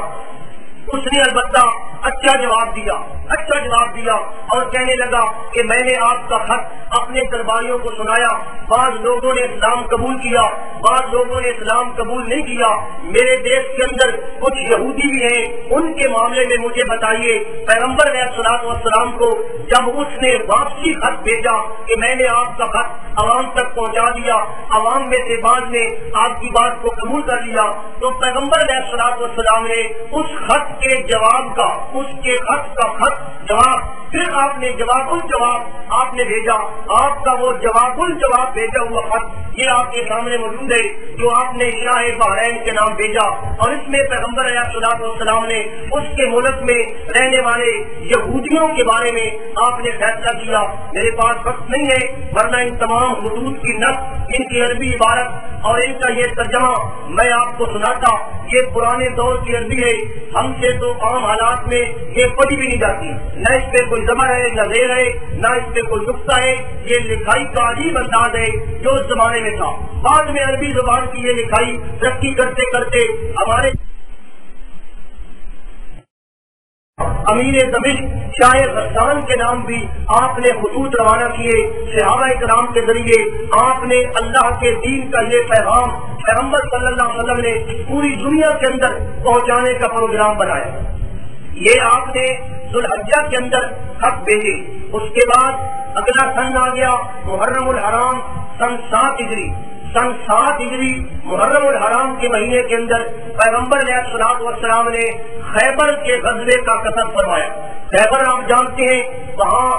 اس نے البتہ اچھا جواب دیا اور کہنے لگا کہ میں نے آپ کا خط اپنے درباریوں کو سنایا، بعض لوگوں نے اسلام قبول کیا، بعض لوگوں نے اسلام قبول نہیں کیا، میرے دیش کے اندر کچھ یہودی بھی ہیں، ان کے معاملے میں مجھے بتائیے۔ پیغمبر علیہ الصلوۃ والسلام کو جب اس نے واپسی خط بھیجا کہ میں نے آپ کا خط عوام تک پہنچا دیا، عوام میں سے بعض نے آپ کی بات کو قبول کر لیا، تو پیغمبر علیہ الصلوۃ والسلام نے اس خط کے جواب کا، اس کے خط کا خط جواب، پھر آپ نے جواب آپ نے بھیجا، آپ کا وہ جواب بھیجا ہوا خط یہ آپ کے سامنے موجود ہے، جو آپ نے شاہ بحرین کے نام بھیجا، اور اس میں پیغمبر علیہ الصلوۃ والسلام نے اس کے ملک میں رہنے والے یہودیوں کے بارے میں آپ نے فیصلہ کیا۔ میرے پاس وقت نہیں ہے، ورنہ ان تمام حدود کی نقل، ان کی عربی عبارت اور ان کا یہ ترجمہ میں آپ کو سناتا۔ یہ پرانے دور کی عربی ہے، ہم سے تو عام حالات میں یہ پڑھی بھی نہیں جاتی، نہ اس پہ کوئی زبر ہے، نہ زیر ہے، نہ اس پہ کوئی نقطہ ہے۔ یہ لکھائی کا عجیب انداز ہے جو اس زمانے میں تھا۔ بعد میں عربی زبان کی یہ لکھائی ترقی کرتے کرتے ہمارے امیر دمشق شاہ غسان کے نام بھی آپ نے خطوط روانہ کیے، صحابہ کرام کے ذریعے آپ نے اللہ کے دین کا یہ پیغام پیغمبر صلی اللہ علیہ وسلم نے پوری دنیا کے اندر پہنچانے کا پروگرام بنایا۔ یہ آپ نے ذوالحجہ کے اندر خط بھیجے، اس کے بعد اگلا سن آ گیا محرم الحرام سن 7 ہجری محرم الحرام کے مہینے کے اندر پیغمبر علیہ الصلوۃ والسلام نے خیبر کے غزوے کا قصد فرمایا۔ خیبر آپ جانتے ہیں، وہاں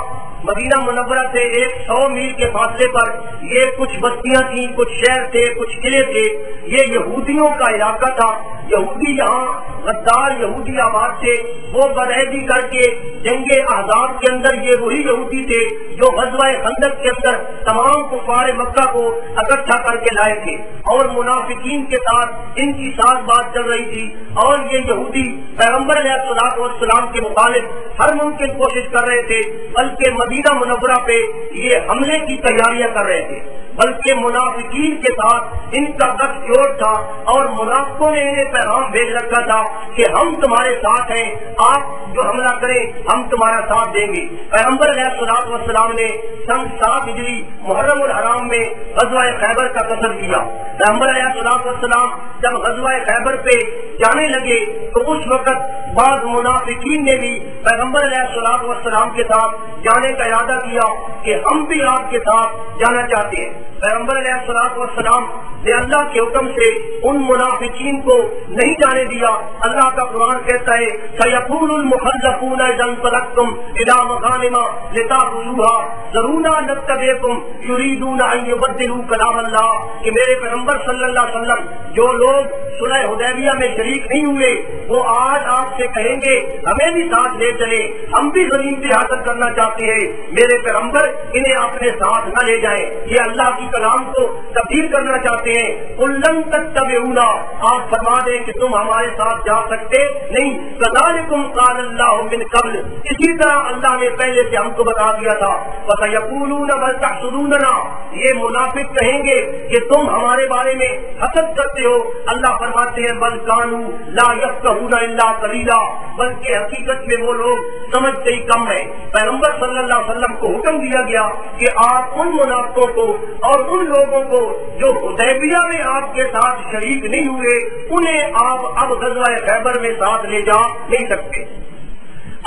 مدینہ منورہ سے 100 میل کے فاصلے پر یہ کچھ بستیاں تھیں، کچھ شہر تھے، کچھ قلعے تھے، یہ یہودیوں کا علاقہ تھا۔ یہودی یہاں غدار یہودی آباد تھے، وہ بدعہدی کر کے جنگ احزاب کے اندر یہ وہی یہودی تھے جو غزوہ خندق کے اندر تمام کفار مکہ کو اکٹھا کر کے لائے تھے، اور منافقین کے ساتھ ان کی ساز بات چل رہی تھی، اور یہ یہودی پیغمبر علیہ الصلوۃ والسلام کے مخالف ہر ممکن کوشش کر رہے تھے، بلکہ مدینہ منورہ پہ یہ حملے کی تیاریاں کر رہے تھے، بلکہ منافقین کے ساتھ ان کا گٹھ جوڑ تھا، اور منافقوں نے انہیں پیغام بھیج رکھا تھا کہ ہم تمہارے ساتھ ہیں، آپ جو حملہ کریں ہم تمہارا ساتھ دیں گے۔ پیغمبر علیہ الصلوۃ والسلام نے سن 7 ہجری محرم الحرام میں غزوہ خیبر کا قصد کیا۔ پیغمبر علیہ الصلوۃ والسلام جب غزوہ خیبر پہ جانے لگے تو اس وقت بعض منافقین نے بھی پیغمبر علیہ الصلوۃ والسلام کے ساتھ جانے کا ارادہ کیا کہ ہم بھی آپ کے ساتھ جانا چاہتے ہیں۔ پیغمبر علیہ الصلوۃ والسلام نے اللہ کے حکم سے ان منافقین کو نہیں جانے دیا۔ اللہ کا قرآن کہتا ہے سَيَقُولُ الْمُخَلَّفُونَ إِذَا انطَلَقْتُمْ إِلَىٰ مَغَانِمَ لِتَأْخُذُوهَا ذَرُونَا نَتَّبِعْكُمْ يُرِيدُونَ أَن يُبَدِّلُوا كَلَامَ اللَّهِ کہ میرے پیغمبر صلی اللہ علیہ وسلم جو لوگ صلح حدیبیہ میں شریک نہیں ہوئے وہ آج آپ سے کہیں گے ہمیں بھی ساتھ لے چلے، ہم بھی زمین پہ حاصل کرنا چاہتے ہیں، میرے پیغمبر انہیں اپنے ساتھ نہ لے جائیں، یہ اللہ کی کلام کو تبدیل کرنا چاہتے ہیں۔ قُلْ تَتَّبِعُونَا آپ فرما دیں کہ تم ہمارے ساتھ جا سکتے نہیں، كَذَلِكُمْ قَالَ اللَّهُ مِنْ قَبْلُ اسی طرح اللہ نے پہلے سے ہم کو بتا دیا تھا۔ وَسَيَقُولُونَ بَلْ تَحْسُدُونَنَا یہ منافق کہیں گے کہ تم ہمارے بارے میں حسد کرتے ہو۔ اللہ فرماتے ہیں بل كانوا لا يفقهون الا قليلا بلکہ حقیقت میں وہ لوگ سمجھتے ہی کم ہیں۔ پیغمبر صلی اللہ علیہ وسلم کو حکم دیا گیا کہ آپ ان منافقوں کو اور ان لوگوں کو جو حدیبیہ میں آپ کے ساتھ شریک نہیں ہوئے انہیں آپ اب غزوہ خیبر میں ساتھ لے جا نہیں سکتے،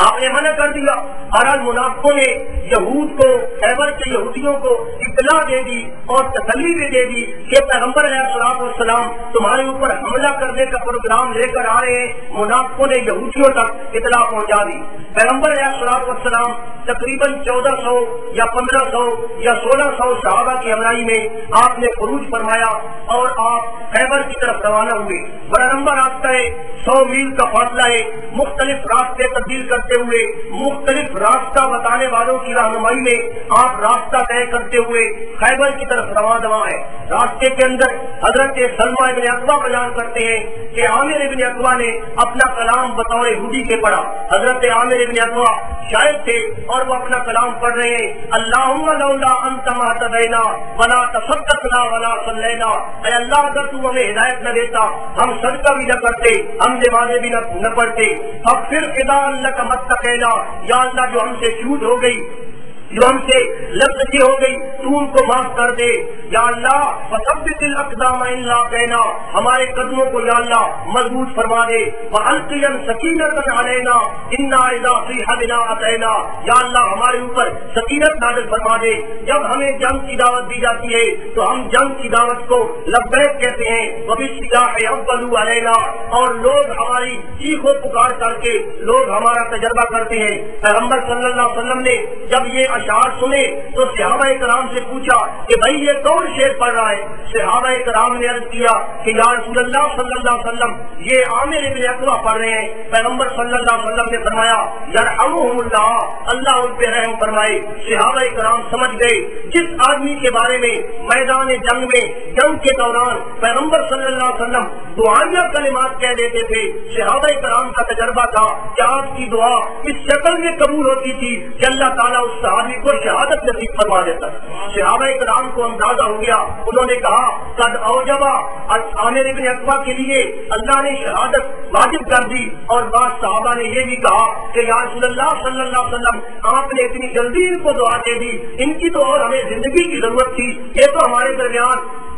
آپ نے منع کر دیا۔ بہرحال منافقوں نے یہود کو، خیبر کے یہودیوں کو اطلاع دے دی اور تسلی بھی دے دی کہ پیغمبر علیہ الصلوۃ والسلام تمہارے اوپر حملہ کرنے کا پروگرام لے کر آ رہے ہیں۔ منافقوں نے یہودیوں تک اطلاع پہنچا دی۔ پیغمبر علیہ الصلوۃ والسلام تقریباً 1400 یا 1500 یا 1600 صحابہ کی ہمراہی میں آپ نے خروج فرمایا اور آپ خیبر کی طرف روانہ ہوئے۔ بڑا لمبا راستہ ہے، 100 میل کا فاصلہ ہے، مختلف راستے تبدیل کرتے ہوئے، مختلف راستہ بتانے والوں کی رہنمائی میں آپ راستہ طے کرتے ہوئے خیبر کی طرف رواں ہے۔ راستے کے اندر حضرت سلمہ ابن اقوا بیان کرتے ہیں کہ عامر ابن اقوا نے اپنا کلام بطور یہودی کے پڑھا۔ حضرت عامر ابن اقوا شاعر تھے اور وہ اپنا کلام پڑھ رہے ہیں، اللہم لولا انت ما ہدینا ولا تصدقنا ولا صلینا، اے اللہ اگر تو تو ہمیں ہدایت نہ دیتا، ہم صدقہ بھی نہ کرتے، ہم نمازیں بھی نہ پڑھتے۔ اب پھر اذا انک متقینا، یا اللہ جو ہم سے چوٹ ہو گئی، جو ہم سے لفظی ہو گئی، تو ان کو معاف کر دے یا اللہ۔ وثبت الاقدام ان لاقینا، ہمارے قدموں کو یا اللہ مضبوط فرما دے۔ والقیا سکینۃ علینا انا اذا صیح بنا اتینا، یا اللہ ہمارے اوپر سکینت نازل فرما دے۔ جب ہمیں جنگ کی دعوت دی جاتی ہے تو ہم جنگ کی دعوت کو لبیک کہتے ہیں۔ وبالسلاح اولوا علینا، اور لوگ ہماری چیخ و پکار کر کے لوگ ہمارا تجربہ کرتے ہیں۔ پیغمبر صلی اللہ علیہ وسلم نے جب یہ اشعار سنے تو صحابہ کرام سے پوچھا کہ بھائی یہ کون شعر پڑھ رہا ہے؟ صحابہ کرام نے عرض کیا کہ یا رسول اللہ صلی اللہ علیہ وسلم یہ عامر ابن عقبہ پڑھ رہے ہیں۔ پیغمبر صلی اللہ علیہ وسلم نے فرمایا یرحمہم اللہ، اللہ ان پہ رحم فرمائے۔ صحابہ کرام سمجھ گئے جس آدمی کے بارے میں میدان جنگ میں جنگ کے دوران پیغمبر صلی اللہ علیہ وسلم دعائیہ کلمات کہہ دیتے تھے، صحابہ کرام کا تجربہ تھا کہ آپ کی دعا اس شکل میں قبول ہوتی تھی کہ اللہ تعالیٰ اس صحابی کو شہادت نصیب فرما دیتا۔ صحابہ کرام کو اندازہ ہو گیا، انہوں نے کہا قد اوجبا، عامر ابن عقبہ کے لیے اللہ نے شہادت واجب کر دی۔ اور بعض صحابہ نے یہ بھی کہا کہ یا رسول اللہ صلی اللہ علیہ وسلم آپ نے اتنی جلدی ان کو دعا دے دی، ان کی تو اور ہمیں زندگی کی ضرورت تھی، یہ تو ہمارے درمیان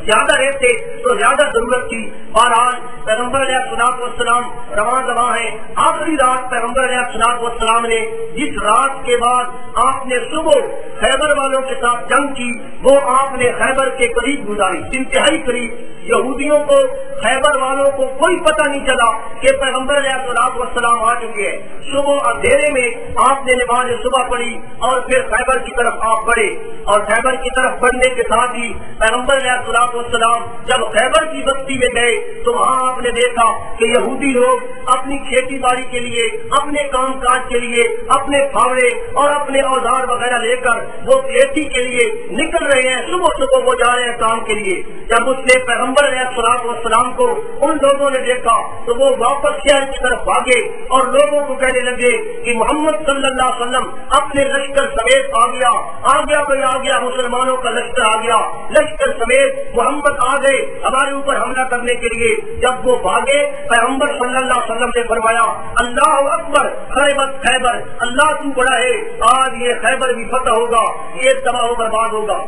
زیادہ رہتے تو زیادہ ضرورت تھی۔ بہرحال پیغمبر علیہ الصلوۃ والسلام رواں ہیں۔ آخری رات پیغمبر علیہ الصلوۃ والسلام نے جس رات کے بعد آپ نے صبح خیبر والوں کے ساتھ جنگ کی، وہ آپ نے خیبر کے قریب گزاری، انتہائی قریب۔ یہودیوں کو خیبر والوں کو کوئی پتہ نہیں چلا کہ پیغمبر علیہ الصلوۃ والسلام آ چکے ہیں۔ صبح اندھیرے میں آپ نے نماز صبح پڑھی اور پھر خیبر کی طرف آپ بڑھے، اور خیبر کی طرف بڑھنے کے ساتھ ہی پیغمبر علیہ والسلام جب خیبر کی بستی میں گئے تو وہاں آپ نے دیکھا کہ یہودی لوگ اپنی کھیتی باڑی کے لیے، اپنے کام کاج کے لیے اپنے پھاوڑے اور اپنے اوزار وغیرہ لے کر وہ کھیتی کے لیے نکل رہے ہیں، صبح صبح وہ جا رہے ہیں کام کے لیے۔ جب اس نے پیغمبر علیہ الصلوۃ والسلام کو ان لوگوں نے دیکھا تو وہ واپس شہر کی طرف بھاگے اور لوگوں کو کہنے لگے کہ محمد صلی اللہ علیہ وسلم اپنے لشکر سمیت آ گیا، مسلمانوں کا لشکر آ گیا، لشکر سمیت محمد آ گئے ہمارے اوپر حملہ کرنے کے لیے۔ جب وہ بھاگے پیغمبر صلی اللہ علیہ وسلم نے فرمایا اللہ اکبر خیبر خیبر، اللہ تو بڑا ہے، آج یہ خیبر بھی فتح ہوگا، یہ تباہ و برباد ہوگا۔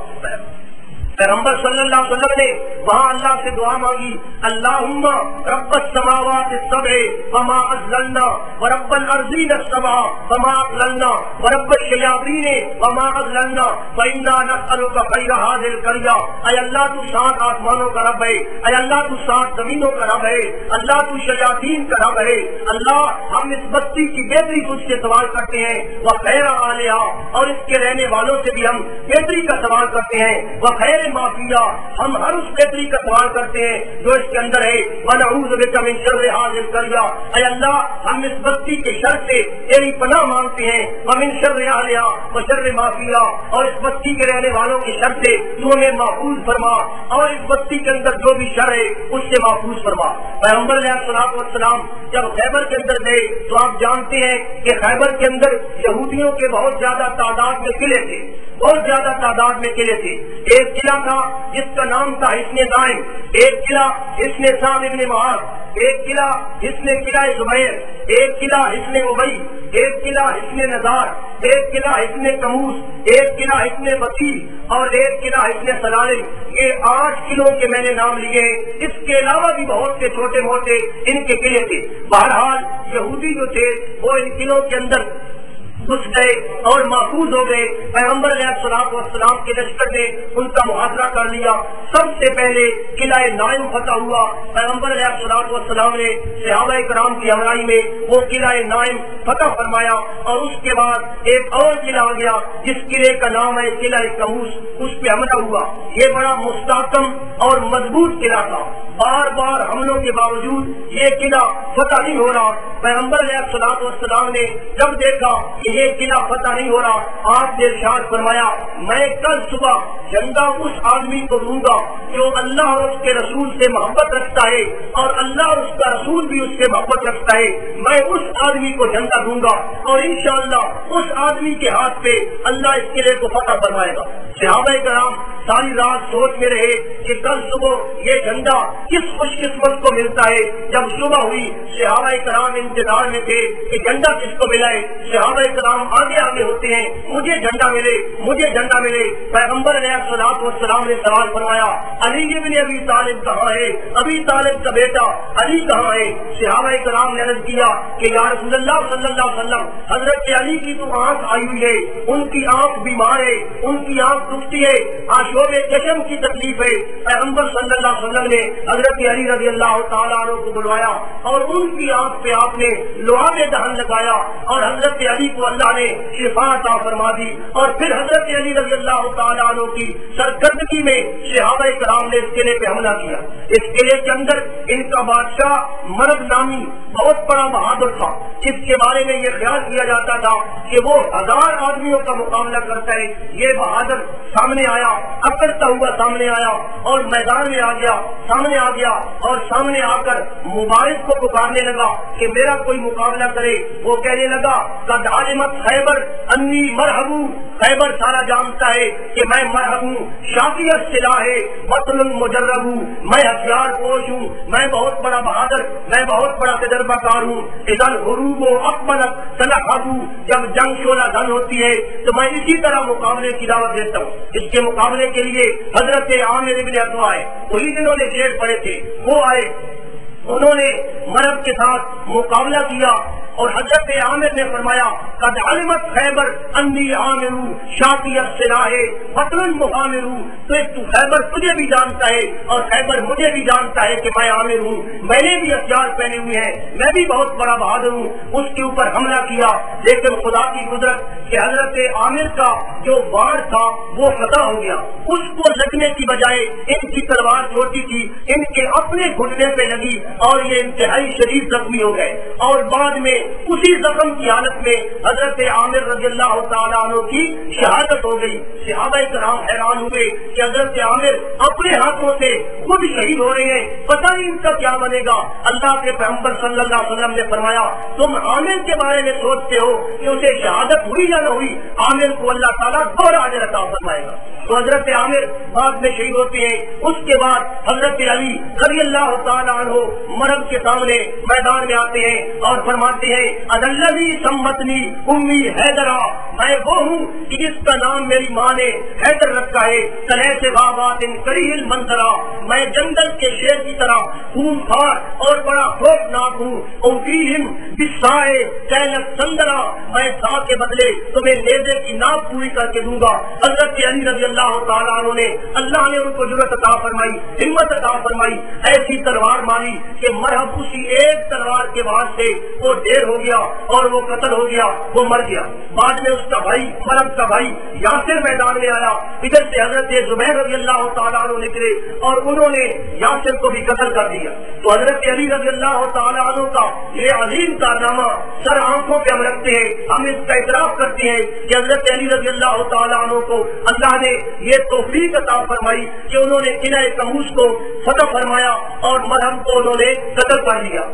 پیغمبر صلی اللہ علیہ وسلم نے وہاں اللہ سے دعا مانگی اللہم رب السماوات السبع وما اضللنا ورب الارضین السبع وما اضللنا ورب الشیاطین وما اضللنا فإنا نسألک خیر هذه القرية، اے اللہ تو سات آسمانوں کا رب ہے، اے اللہ تو سات زمینوں کا رب ہے، اللہ تو شیاطین کا رب ہے، اللہ ہم اس بستی کی بہتری تجھ سے سوال کرتے ہیں، وخیر اہلھا، اور اس کے رہنے والوں سے بھی ہم بہتری کا سوال کرتے ہیں، وخیر معافیہ، ہم ہر اس بہتری کا سوال کرتے ہیں جو اس کے اندر ہے، ونعوذ بک من شر هذه القرية، اے اللہ ہم اس بستی کے شر سے تیری پناہ مانگتے ہیں، ومن شر اہلھا وشر ما فیہا، اور اس بستی کے رہنے والوں کی شر سے تو ہمیں محفوظ فرما، اور اس بستی کے اندر جو بھی شر ہے اس سے محفوظ فرما۔ پیغمبر علیہ الصلوۃ والسلام جب خیبر کے اندر گئے تو آپ جانتے ہیں کہ خیبر کے اندر یہودیوں کے بہت زیادہ تعداد میں قلعے تھے، بہت زیادہ تعداد میں قلعے تھے۔ ایک قلعہ تھا جس کا نام تھا حصن دائم، ایک قلعہ حصن سعد بن معاذ، ایک قلعہ حصن قلعہ زبیر، ایک قلعہ حصن ابی، ایک قلعہ حصن نزار، ایک قلعہ حصن کموس، ایک قلعہ حصن وسیع، اور ایک قلعہ حصن سلالم۔ یہ 8 قلعوں کے میں نے نام لیے ہیں، اس کے علاوہ بھی بہت سے چھوٹے موٹے ان کے قلعے تھے۔ بہرحال یہودی جو تھے وہ ان قلعوں کے اندر گھس گئے اور محفوظ ہو گئے۔ پیغمبر علیہ الصلوۃ والسلام کے لشکر نے ان کا محاصرہ کر لیا۔ سب سے پہلے قلعہ نائم فتح ہوا۔ پیغمبر علیہ الصلوۃ والسلام نے صحابہ کرام کی ہمراہی میں وہ قلعہ نائم فتح فرمایا، اور اس کے بعد ایک اور قلعہ آ گیا جس قلعے کا نام ہے قلعہ کموس، اس پہ حملہ ہوا۔ یہ بڑا مستحکم اور مضبوط قلعہ تھا، بار بار حملوں کے باوجود یہ قلعہ فتح نہیں ہو رہا۔ پیغمبر علیہ الصلوۃ والسلام نے جب دیکھا کہ یہ قلعہ فتح نہیں ہو رہا، آپ نے ارشاد فرمایا میں کل صبح جھنڈا اس آدمی کو دوں گا جو اللہ اور اس کے رسول سے محبت رکھتا ہے اور اللہ اور اس کا رسول بھی اس سے محبت رکھتا ہے، میں اس آدمی کو جھنڈا دوں گا اور انشاءاللہ اس آدمی کے ہاتھ پہ اللہ اس قلعے کو فتح فرمائے گا۔ صحابہ کرام ساری رات سوچ میں رہے کہ کل صبح یہ جھنڈا کس خوش قسمت کو ملتا ہے۔ جب صبح ہوئی صحابہ کرام انتظار میں تھے کہ جھنڈا کس کو ملا ہے۔ صحابہ کرام آگے آگے ہوتے ہیں، مجھے جھنڈا ملے، مجھے جھنڈا ملے۔ پیغمبر علیہ الصلوۃ والسلام نے سوال فرمایا علی ابن ابی طالب کہاں ہے؟ ابی طالب کا بیٹا علی کہاں ہے؟ صحابہ کرام نے عرض کیا کہ یا رسول اللہ صلی اللہ علیہ وسلم حضرت علی کی تو آنکھ آئی ہوئی ہے، ان کی آنکھ بیمار ہے، ان کی آنکھ دکھتی ہے، آشوب چشم کی تکلیف ہے۔ پیغمبر صلی اللہ علیہ وسلم نے حضرت علی رضی اللہ تعالیٰ عنہ کو بلوایا اور ان کی آنکھ پہ آپ نے لوہا میں دہن لگایا اور حضرت علی کو اللہ نے شفا عطا فرما دی۔ اور پھر حضرت علی رضی اللہ تعالیٰ عنہ کی سرکردگی میں صحابہ کرام نے اس قلعے پہ حملہ کیا۔ اس قلعے کے اندر ان کا بادشاہ مرد نامی بہت بڑا بہادر تھا، جس کے بارے میں یہ خیال کیا جاتا تھا کہ وہ 1000 آدمیوں کا مقابلہ کرتا ہے۔ یہ بہادر سامنے آیا، اکڑتا ہوا سامنے آیا اور میدان میں آ گیا، سامنے آ گیا اور سامنے آ کر مبارک کو پکارنے لگا کہ میرا کوئی مقابلہ کرے۔ وہ کہنے لگا قد علمت خیبر انی مرحبو، خیبر سارا جانتا ہے کہ میں مرحبو، شافی السلاح ہے وطن المجرب، میں ہتھیار پوش ہوں، میں بہت بڑا بہادر، میں بہت بڑا تجربہ کار ہوں۔ اذا الحروب اقبلت تلحبو، جب جنگ شعلہ دھن ہوتی ہے تو میں اسی طرح مقابلے کی دعوت دیتا ہوں۔ اس کے مقابلے کے لیے حضرت عامر ابن عطا آئے، وہی جنہوں نے شعر پڑھے تھے وہ آئے، انہوں نے مرد کے ساتھ مقابلہ کیا اور حضرت عامر نے فرمایا قد علمت خیبر انی عامر شافی السلاح وطن مغامر، تو خیبر تجھے بھی جانتا ہے اور خیبر مجھے بھی جانتا ہے کہ میں عامر ہوں، میں نے بھی ہتھیار پہنے ہوئے ہیں، میں بھی بہت بڑا بہادر ہوں۔ اس کے اوپر حملہ کیا، لیکن خدا کی قدرت کہ حضرت عامر کا جو وار تھا وہ فتح ہو گیا، اس کو لگنے کی بجائے ان کی تلوار چھوٹی تھی، ان کے اپنے گھٹنے پہ لگی اور یہ انتہائی شدید زخمی ہو گئے اور بعد میں اسی زخم کی حالت میں حضرت عامر رضی اللہ تعالیٰ عنہ کی شہادت ہو گئی۔ صحابہ کرام حیران ہوئے کہ حضرت عامر اپنے ہاتھوں سے خود شہید ہو رہے ہیں، پتہ نہیں ان کا کیا بنے گا۔ اللہ کے پیغمبر صلی اللہ علیہ وسلم نے فرمایا تم عامر کے بارے میں سوچتے ہو کہ اسے شہادت ہوئی یا نہ ہوئی، عامر کو اللہ تعالیٰ دوہرا اجر عطا فرمائے گا۔ تو حضرت عامر بعد میں شہید ہوتے ہیں۔ اس کے بعد حضرت علی رضی اللہ تعالیٰ عنہ مرد کے سامنے میدان میں آتے ہیں اور فرماتے ہیں اذلذی سمتنی امی حیدرا، میں وہ ہوں کہ جس کا نام میری ماں نے حیدر رکھا ہے، طلح سے غابات کریہ المنظرا، میں جنگل کے شیر کی طرح خون خوار اور بڑا خوفناک ہوں، اوفیہم بالسائے کیلت سندرا، میں سا کے بدلے تمہیں نیزے کی ناپ پوری کر کے دوں گا۔ حضرت علی رضی اللہ تعالیٰ عنہ نے اللہ نے ان کو جرأت عطا فرمائی، ہمت عطا فرمائی، ایسی تلوار ماری کہ مرحب اسی ایک تلوار کے بعد سے وہ ڈھیر ہو گیا اور وہ قتل ہو گیا، وہ مر گیا۔ بعد میں اس کا بھائی مرحب کا بھائی یاسر میدان میں آیا، ادھر سے حضرت زبیر رضی اللہ تعالیٰ عنہ نکلے اور انہوں نے یاسر کو بھی قتل کر دیا۔ تو حضرت علی رضی اللہ تعالیٰ عنہ کا یہ عظیم کارنامہ سر آنکھوں پہ ہم رکھتے ہیں، ہم اس کا اعتراف کرتے ہیں کہ حضرت علی رضی اللہ تعالیٰ عنہ کو اللہ نے یہ توفیق عطا فرمائی کہ انہوں نے قلعہ طوس کو فتح فرمایا اور مرہم کو انہوں نے قتل کر دیا۔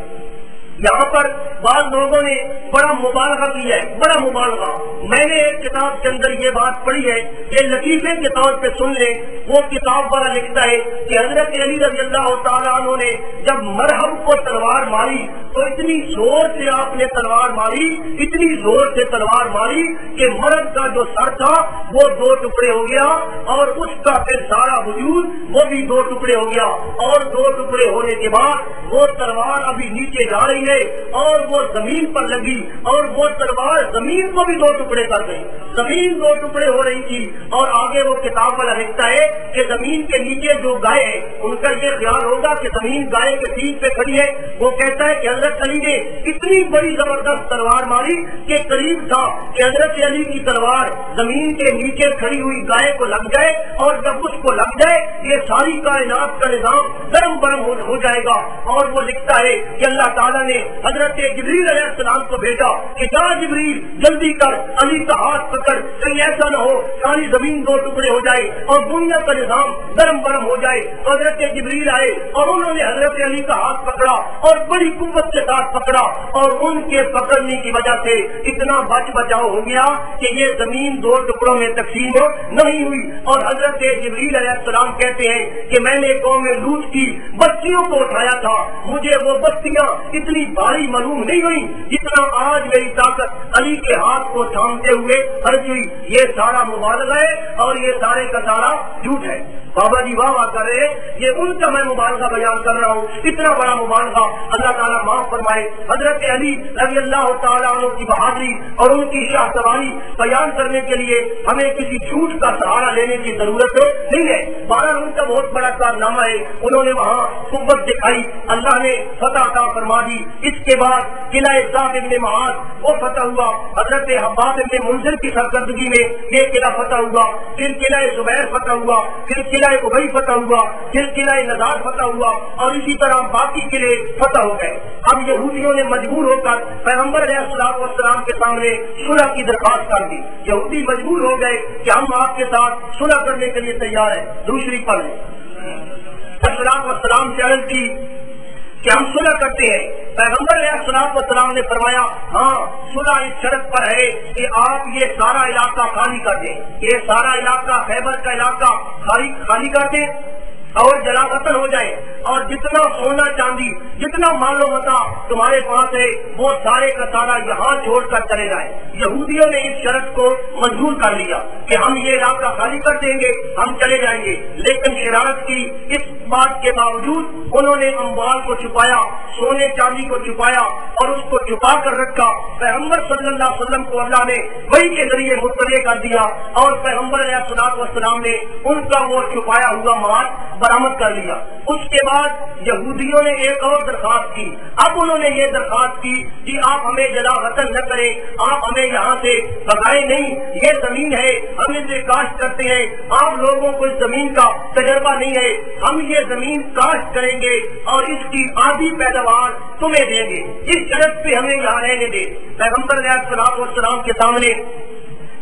یہاں پر بعض لوگوں نے بڑا مبالغہ کیا ہے، بڑا مبالغہ۔ میں نے ایک کتاب کے اندر یہ بات پڑھی ہے، یہ لطیفے کے طور پہ سن لیں۔ وہ کتاب والا لکھتا ہے کہ حضرت علی رضی اللہ تعالیٰ عنہ نے جب مرہم کو تلوار ماری تو اتنی زور سے آپ نے تلوار ماری، اتنی زور سے تلوار ماری کہ مرد کا جو سر تھا وہ 2 ٹکڑے ہو گیا اور اس کا پھر سارا وجود وہ بھی 2 ٹکڑے ہو گیا، اور 2 ٹکڑے ہونے کے بعد وہ تلوار ابھی نیچے جا رہی ہے اور وہ زمین پر لگی اور وہ تلوار زمین کو بھی 2 ٹکڑے کر گئی، زمین 2 ٹکڑے ہو رہی تھی۔ اور آگے وہ کتاب والا لکھتا ہے کہ زمین کے نیچے جو گائے ہے ان کا یہ خیال ہوگا کہ زمین گائے کے سیٹ پہ کھڑی ہے. وہ کہتا ہے کہ حضرت علی نے اتنی بڑی زبردست تلوار ماری کہ قریب تھا کہ حضرت علی کی تلوار زمین کے نیچے کھڑی ہوئی گائے کو لگ جائے, اور جب اس کو لگ جائے یہ ساری کائنات کا نظام گرم برم ہو جائے گا. اور وہ لکھتا ہے کہ اللہ تعالیٰ نے حضرت جبریل علیہ السلام کو بھیجا کہ جا جبریل جلدی کر علی کا ہاتھ پکڑ, کہیں ایسا نہ ہو ساری زمین دو ٹکڑے ہو جائے اور دنیا کا نظام گرم برم ہو جائے. حضرت جبریل آئے اور انہوں نے حضرت علی کا ہاتھ پکڑا اور بڑی قوت کے ساتھ پکڑا, اور ان کے پکڑنے کی وجہ سے اتنا بچ بچاؤ ہو گیا کہ یہ زمین دو ٹکڑوں میں تقسیم نہیں ہوئی. اور حضرت جبریل علیہ السلام کہتے ہیں کہ میں نے قوم لوط کی بستیوں کو اٹھایا تھا, مجھے وہ بستیاں اتنی بھاری معلوم نہیں ہوئی جتنا آج میری طاقت علی کے ہاتھ کو تھامتے ہوئے خرچ ہوئی. یہ سارا مبالغہ ہے اور یہ سارے کا سارا جھوٹ ہے. بابا جی واہ واہ کر رہے, یہ ان کا میں مبالغہ بیان کر رہا ہوں, اتنا بڑا مبالغہ اللہ تعالیٰ معاف فرمائے. حضرت علی رضی اللہ تعالیٰ عنہ کی بہادری اور ان کی شاہ سواری بیان کرنے کے لیے ہمیں کسی جھوٹ کا سہارا لینے کی ضرورت نہیں ہے. بہرحال ان کا بہت بڑا کارنامہ ہے, انہوں نے وہاں قوت دکھائی, اللہ نے فتح عطا فرما دی. اس کے بعد قلعہ صاحب ابن معاذ وہ فتح ہوا, حضرت حباب ابن منذر کی سرکردگی میں یہ قلعہ فتح ہوا, پھر قلعہ زبیر فتح ہوا, پھر قلعہ ابی فتح ہوا, پھر قلعہ نزار فتح ہوا, اور اسی طرح باقی قلعے فتح ہو گئے. اب یہودیوں نے مجبور ہو کر پیغمبر علیہ الصلوۃ والسلام کے سامنے صلح کی درخواست کر دی. یہودی مجبور ہو گئے کہ ہم آپ کے ساتھ صلح کرنے کے لیے تیار ہیں. دوسری پل الصلوۃ والسلام سے عرض کی کہ ہم صلح کرتے ہیں. پیغمبر علیہ الصلوۃ والسلام نے فرمایا ہاں صلح اس شرط پر ہے کہ آپ یہ سارا علاقہ خالی کر دیں, یہ سارا علاقہ خیبر کا علاقہ خالی کر دیں اور جلا وطن ہو جائے, اور جتنا سونا چاندی جتنا مال و متاع تمہارے پاس ہے وہ سارے کا سارا یہاں چھوڑ کر چلے جائیں. یہودیوں نے اس شرط کو منظور کر لیا کہ ہم یہ علاقہ خالی کر دیں گے, ہم چلے جائیں گے. لیکن شرارت کی اس بات کے باوجود انہوں نے اموال کو چھپایا, سونے چاندی کو چھپایا اور اس کو چھپا کر رکھا. پیغمبر صلی اللہ علیہ وسلم کو اللہ نے وحی کے ذریعے مطلع کر دیا, اور پیغمبر علیہ الصلوۃ والسلام نے ان کا وہ چھپایا ہوا مال برآمد کر لیا. اس کے بعد یہودیوں نے ایک اور درخواست کی. اب انہوں نے یہ درخواست کی کہ آپ ہمیں جلا وطن نہ کریں, آپ ہمیں یہاں سے بھگائیں نہیں, یہ زمین ہے ہم اسے کاشت کرتے ہیں, آپ لوگوں کو اس زمین کا تجربہ نہیں ہے, ہم یہ زمین کاشت کریں گے اور اس کی آدھی پیداوار تمہیں دیں گے, اس شرط پہ ہمیں یہاں رہنے دیں. پیغمبر علیہ الصلوۃ والسلام کے سامنے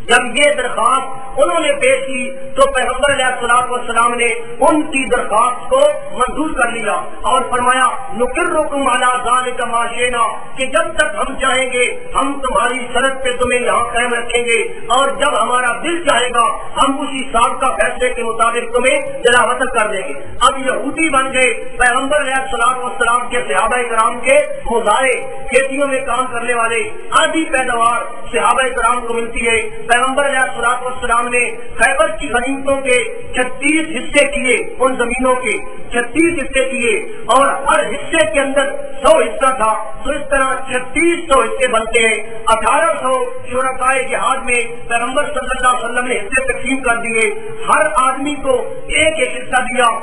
جب یہ درخواست انہوں نے پیش کی تو پیغمبر علیہ الصلوۃ والسلام نے ان کی درخواست کو منظور کر لیا اور فرمایا نقرکم علی ذلک ما شئنا, کہ جب تک ہم چاہیں گے ہم تمہاری شرط پہ تمہیں یہاں قائم رکھیں گے, اور جب ہمارا دل چاہے گا ہم اسی سابقہ فیصلے کے مطابق تمہیں جلا وطن کر دیں گے. اب یہودی بن گئے پیغمبر علیہ الصلوۃ والسلام کے صحابہ کرام کے مزارع, کھیتیوں میں کام کرنے والے, آدھی پیداوار صحابہ کرام کو ملتی ہے. پیغمبر علیہ الصلوۃ والسلام نے خیبر کی غنیمتوں کے 36 حصے کیے, ان زمینوں کے 36 حصے کیے, اور ہر حصے کے اندر 100 حصہ تھا, تو اس طرح 3600 حصے بنتے ہیں. 1800 شرکائے جہاد میں پیغمبر صلی اللہ علیہ وسلم نے حصے تقسیم کر دیے, ہر آدمی کو ایک ایک حصہ دیا.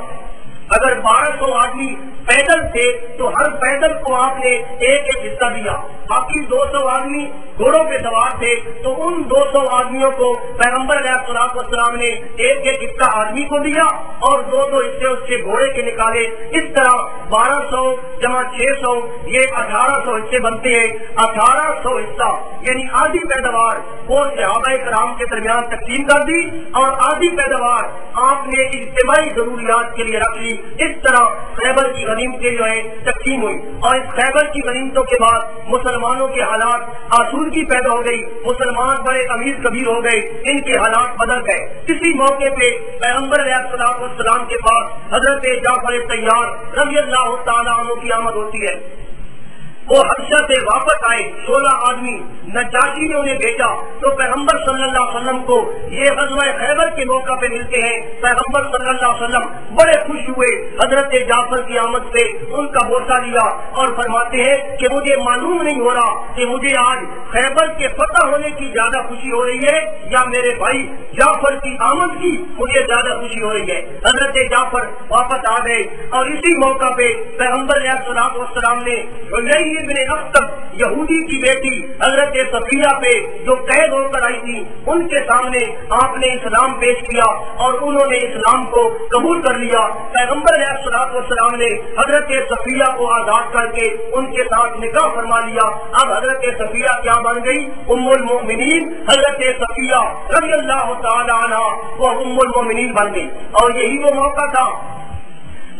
اگر 1200 آدمی پیدل تھے تو ہر پیدل کو آپ نے ایک ایک حصہ دیا. باقی 200 آدمی گھوڑوں پہ سوار تھے تو ان 200 آدمیوں کو پیغمبر علیہ الصلوۃ والسلام نے ایک ایک حصہ آدمی کو دیا اور 2 حصے اس کے گھوڑے کے نکالے. اس طرح 1200 جمع 600 یہ 1800 حصے بنتے ہیں. 1800 حصہ یعنی آدھی پیداوار وہ صحابہ کرام کے درمیان تقسیم کر دی, اور آدھی پیداوار آپ نے اجتماعی ضروریات کے لیے رکھ لی. اس طرح خیبر کی غنیمتیں جو ہے تقسیم ہوئی, اور اس خیبر کی غنیمتوں کے بعد مسلمانوں کے حالات آسودگی پیدا ہو گئی, مسلمان بڑے امیر کبیر ہو گئے, ان کے حالات بدل گئے. کسی موقع پہ پیغمبر علیہ الصلوۃ والسلام کے پاس حضرت جعفر طیار رضی اللہ تعالیٰ عنہ کی آمد ہوتی ہے. وہ حبشہ سے واپس آئے 16 آدمی، نجاشی نے انہیں بھیجا تو پیغمبر صلی اللہ علیہ وسلم کو یہ غزوہ خیبر کے موقع پہ ملتے ہیں۔ پیغمبر صلی اللہ علیہ وسلم بڑے خوش ہوئے حضرت جعفر کی آمد سے، ان کا بوسہ لیا اور فرماتے ہیں کہ مجھے معلوم نہیں ہو رہا کہ مجھے آج خیبر کے فتح ہونے کی زیادہ خوشی ہو رہی ہے یا میرے بھائی جعفر کی آمد کی مجھے زیادہ خوشی ہو رہی ہے۔ حضرت جعفر واپس آ گئے اور اسی موقع پہ پیغمبر علیہ السلام نے حلیہ ابن اخطب یہودی کی بیٹی حضرت صفیہ پہ جو قید ہو کر آئی تھی ان کے سامنے آپ نے اسلام پیش کیا اور انہوں نے اسلام کو قبول کر لیا۔ پیغمبر علیہ السلام نے حضرت صفیہ کو آزاد کر کے ان کے ساتھ نکاح فرما لیا۔ اب حضرت صفیہ کیا بن گئی؟ ام المؤمنین حضرت صفیہ رضی اللہ تعالی عنہ وہ ام المؤمنین بن گئی۔ اور یہی وہ موقع تھا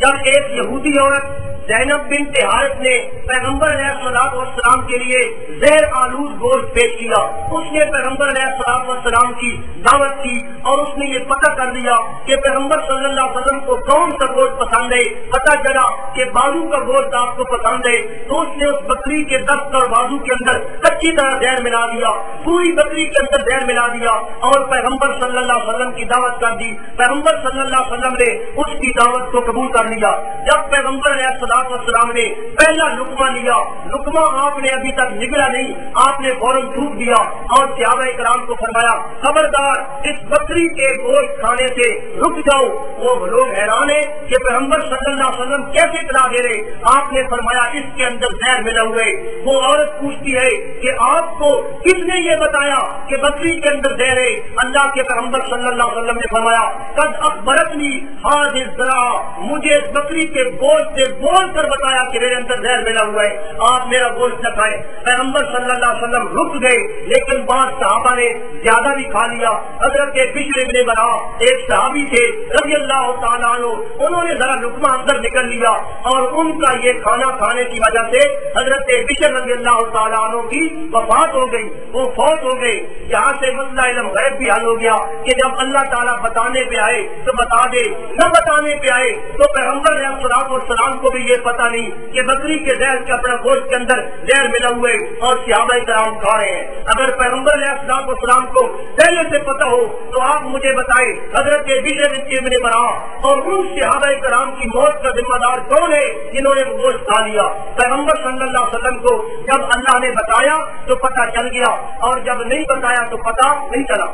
جب ایک یہودی عورت زینب بنت حارث نے پیغمبر علیہ السلام کے لیے زہر آلود گوشت پیش کیا۔ اس نے پیغمبر علیہ السلام کی دعوت کی اور اس نے یہ پتہ کر لیا کہ پیغمبر صلی اللہ علیہ وسلم کو کون سا گوشت پسند ہے۔ پتہ چلا کہ بازو کا گوشت آپ کو پسند ہے تو اس نے اس بکری کے دست اور بازو کے اندر کچی طرح زہر ملا دیا، پوری بکری کے اندر زہر ملا دیا اور پیغمبر صلی اللہ علیہ وسلم کی دعوت کر دی۔ پیغمبر صلی اللہ علیہ وسلم نے اس کی دعوت کو قبول کر لیا۔ جب پیغمبر علیہ السلام نے پہلا لقمہ لیا، لقمہ آپ نے ابھی تک نگلا نہیں، آپ نے فوراً تھوک دیا اور صحابہ کرام کو فرمایا خبردار اس بکری کے گوشت کھانے سے رک جاؤ۔ وہ لوگ حیران ہیں کہ پیغمبر صلی اللہ علیہ وسلم کیسے اطلاع دے رہے؟ آپ نے فرمایا اس کے اندر زہر ملا ہوئے۔ وہ عورت پوچھتی ہے کہ آپ کو کس نے یہ بتایا کہ بکری کے اندر زہر ہے؟ اللہ کے پیغمبر صلی اللہ علیہ وسلم نے فرمایا قد اخبرتنی هذه الذرا، مجھے اس بکری کے گوشت سے بول کر بتایا کہ میرے اندر زہر ملا ہوا ہے، آپ میرا گوشت نہ کھائیں۔ پیغمبر صلی اللہ علیہ وسلم رک گئے لیکن بعض صحابہ نے زیادہ بھی کھا لیا۔ حضرت بشر بن برا ایک صحابی تھے رضی اللہ تعالیٰ عنہ، انہوں نے ذرا لقمہ اندر نکل لیا اور ان کا یہ کھانا کھانے کی وجہ سے حضرت بشر رضی اللہ تعالیٰ عنہ کی وفات ہو گئی، وہ فوت ہو گئے۔ یہاں سے مسئلہ علم غیب بھی حل ہو گیا کہ جب اللہ تعالیٰ بتانے پہ آئے تو بتا دے، نہ بتانے پہ آئے تو پیغمبر علیہ السلام کو بھی یہ پتہ نہیں کہ بکری کے زہر کے اپنا گوشت کے اندر زہر ملا ہوئے اور صحابہ کرام کھا رہے ہیں۔ اگر پیغمبر علیہ السلام کو پہلے سے پتہ ہو تو آپ مجھے بتائیں حضرت بشر بن برا اور ان صحابہ کرام کی موت کا ذمہ دار کون ہے جنہوں نے گوشت کھا لیا؟ پیغمبر صلی اللہ علیہ وسلم کو جب اللہ نے بتایا تو پتہ چل گیا اور جب نہیں بتایا تو پتہ نہیں چلا۔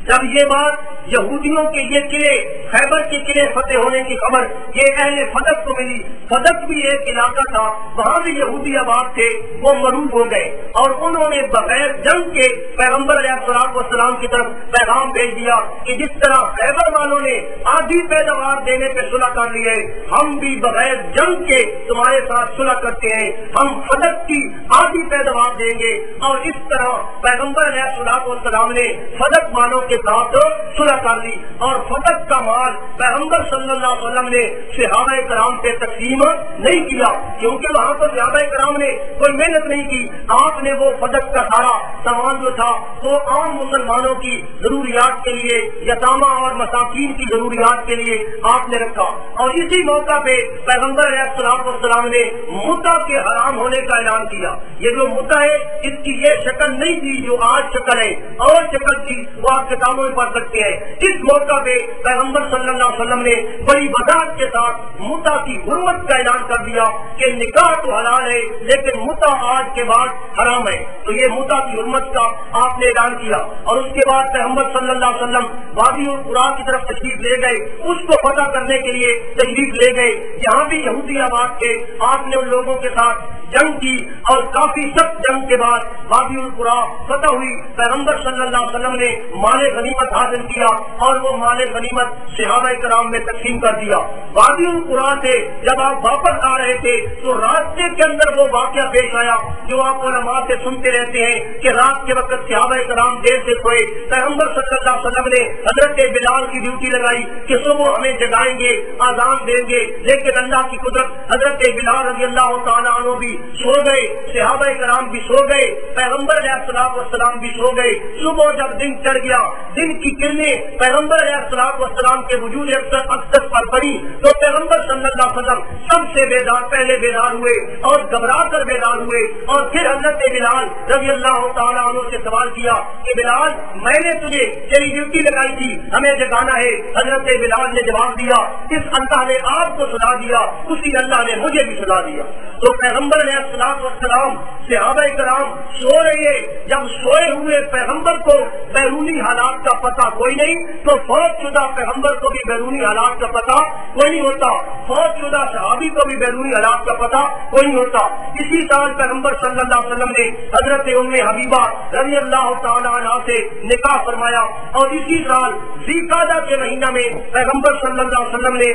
جب یہ بات یہودیوں کے یہ قلعے خیبر کے قلعے فتح ہونے کی خبر یہ اہل فدق کو ملی، فدق بھی ایک علاقہ تھا وہاں بھی یہودی آباد تھے، وہ مروب ہو گئے اور انہوں نے بغیر جنگ کے پیغمبر علیہ السلام کی طرف پیغام بھیج دیا کہ جس طرح خیبر والوں نے آدھی پیداوار دینے پہ صلح کر لی ہے، ہم بھی بغیر جنگ کے تمہارے ساتھ صلح کرتے ہیں، ہم فدق کی آدھی پیداوار دیں گے۔ اور اس طرح پیغمبر علیہ السلام نے فدق والوں کے ساتھ صلح کر لی اور فدق کا مال پیغمبر صلی اللہ علیہ وسلم نے صحابہ کرام سے تقسیم نہیں کیا کیونکہ وہاں پر صحابہ کرام نے کوئی محنت نہیں کی۔ آپ نے وہ فدق کا سارا سامان جو تھا وہ عام مسلمانوں کی ضروریات کے لیے، یتامہ اور مساکین کی ضروریات کے لیے آپ نے رکھا۔ اور اسی موقع پہ پیغمبر علیہ السلام نے مدعا کے حرام ہونے کا اعلان کیا۔ یہ جو مدعا ہے اس کی یہ شکل نہیں تھی جو آج شکل ہے، اور شکل تھی وہ آپ کتابوں میں پڑھ سکتے ہیں۔ اس موقع پہ پیغمبر صلی اللہ علیہ وسلم نے بڑی وضاحت کے ساتھ مدعا کی حرمت کا اعلان کر دیا کہ نکاح تو حلال ہے لیکن مدعا آج کے بعد حرام ہے۔ تو یہ مدعا کی حرمت کا آپ نے اعلان کیا اور اس کے بعد پیغمبر صلی اللہ علیہ وسلم وادی القرا کی طرف تشریف لے گئے، اس کو فتح کرنے کے لیے تشریف لے گئے جہاں بھی یہودی آباد تھے۔ آپ نے ان لوگوں کے ساتھ جنگ کی اور کافی سخت جنگ کے بعد وادی القرا فتح ہوئی۔ پیغمبر صلی اللہ علیہ وسلم نے مال غنیمت حاصل کیا اور وہ مال غنیمت صحابہ کرام میں تقسیم کر دیا۔ وادی القرا سے جب آپ واپس آ رہے تھے تو راستے کے اندر وہ واقعہ پیش آیا جو آپ علماء سے سنتے رہتے ہیں کہ رات کے وقت صحابہ کرام دیر سے سوئے، پیغمبر صلی اللہ علیہ وسلم نے حضرت بلال کی ڈیوٹی لگائی کہ صبح ہمیں جگائیں گے، آزان دیں گے، لیکن اللہ کی قدرت حضرت بلال رضی اللہ تعالیٰ عنہ بھی سو گئے، صحابہ کرام بھی سو گئے، پیغمبر علیہ الصلوۃ والسلام بھی سو گئے۔ صبح جب دن چڑھ گیا، دن کی کرنیں پیغمبر علیہ الصلوۃ والسلام کے وجود اقدس پر پڑی تو پیغمبر صلی اللہ علیہ وسلم سب سے پہلے بیدار ہوئے اور گھبرا کر بیدار ہوئے، اور پھر حضرت بلال رضی اللہ تعالیٰ عنہ سے سوال کیا کہ بلال میں نے تجھے تیری ڈیوٹی لگائی تھی، ہمیں جگانا ہے۔ حضرت بلال نے جواب دیا جس اللہ نے آپ کو سلا دیا اسی اللہ نے مجھے بھی سلا دیا۔ تو پیغمبر علیہ الصلوۃ والسلام صحابہ کرام سو رہے، جب سوئے ہوئے پیغمبر کو بیرونی حالات کا پتہ کوئی نہیں تو فوت شدہ پیغمبر کو بھی بیرونی حالات کا پتہ کوئی نہیں ہوتا، فوت شدہ صحابی کو بھی بیرونی حالات کا پتہ کوئی نہیں ہوتا۔ اسی سال پیغمبر صلی اللہ علیہ وسلم نے حضرت ام حبیبہ رضی اللہ تعالیٰ عنہ سے نکاح فرمایا، اور اسی سال ذی القعدہ کے مہینہ میں پیغمبر صلی اللہ علیہ وسلم نے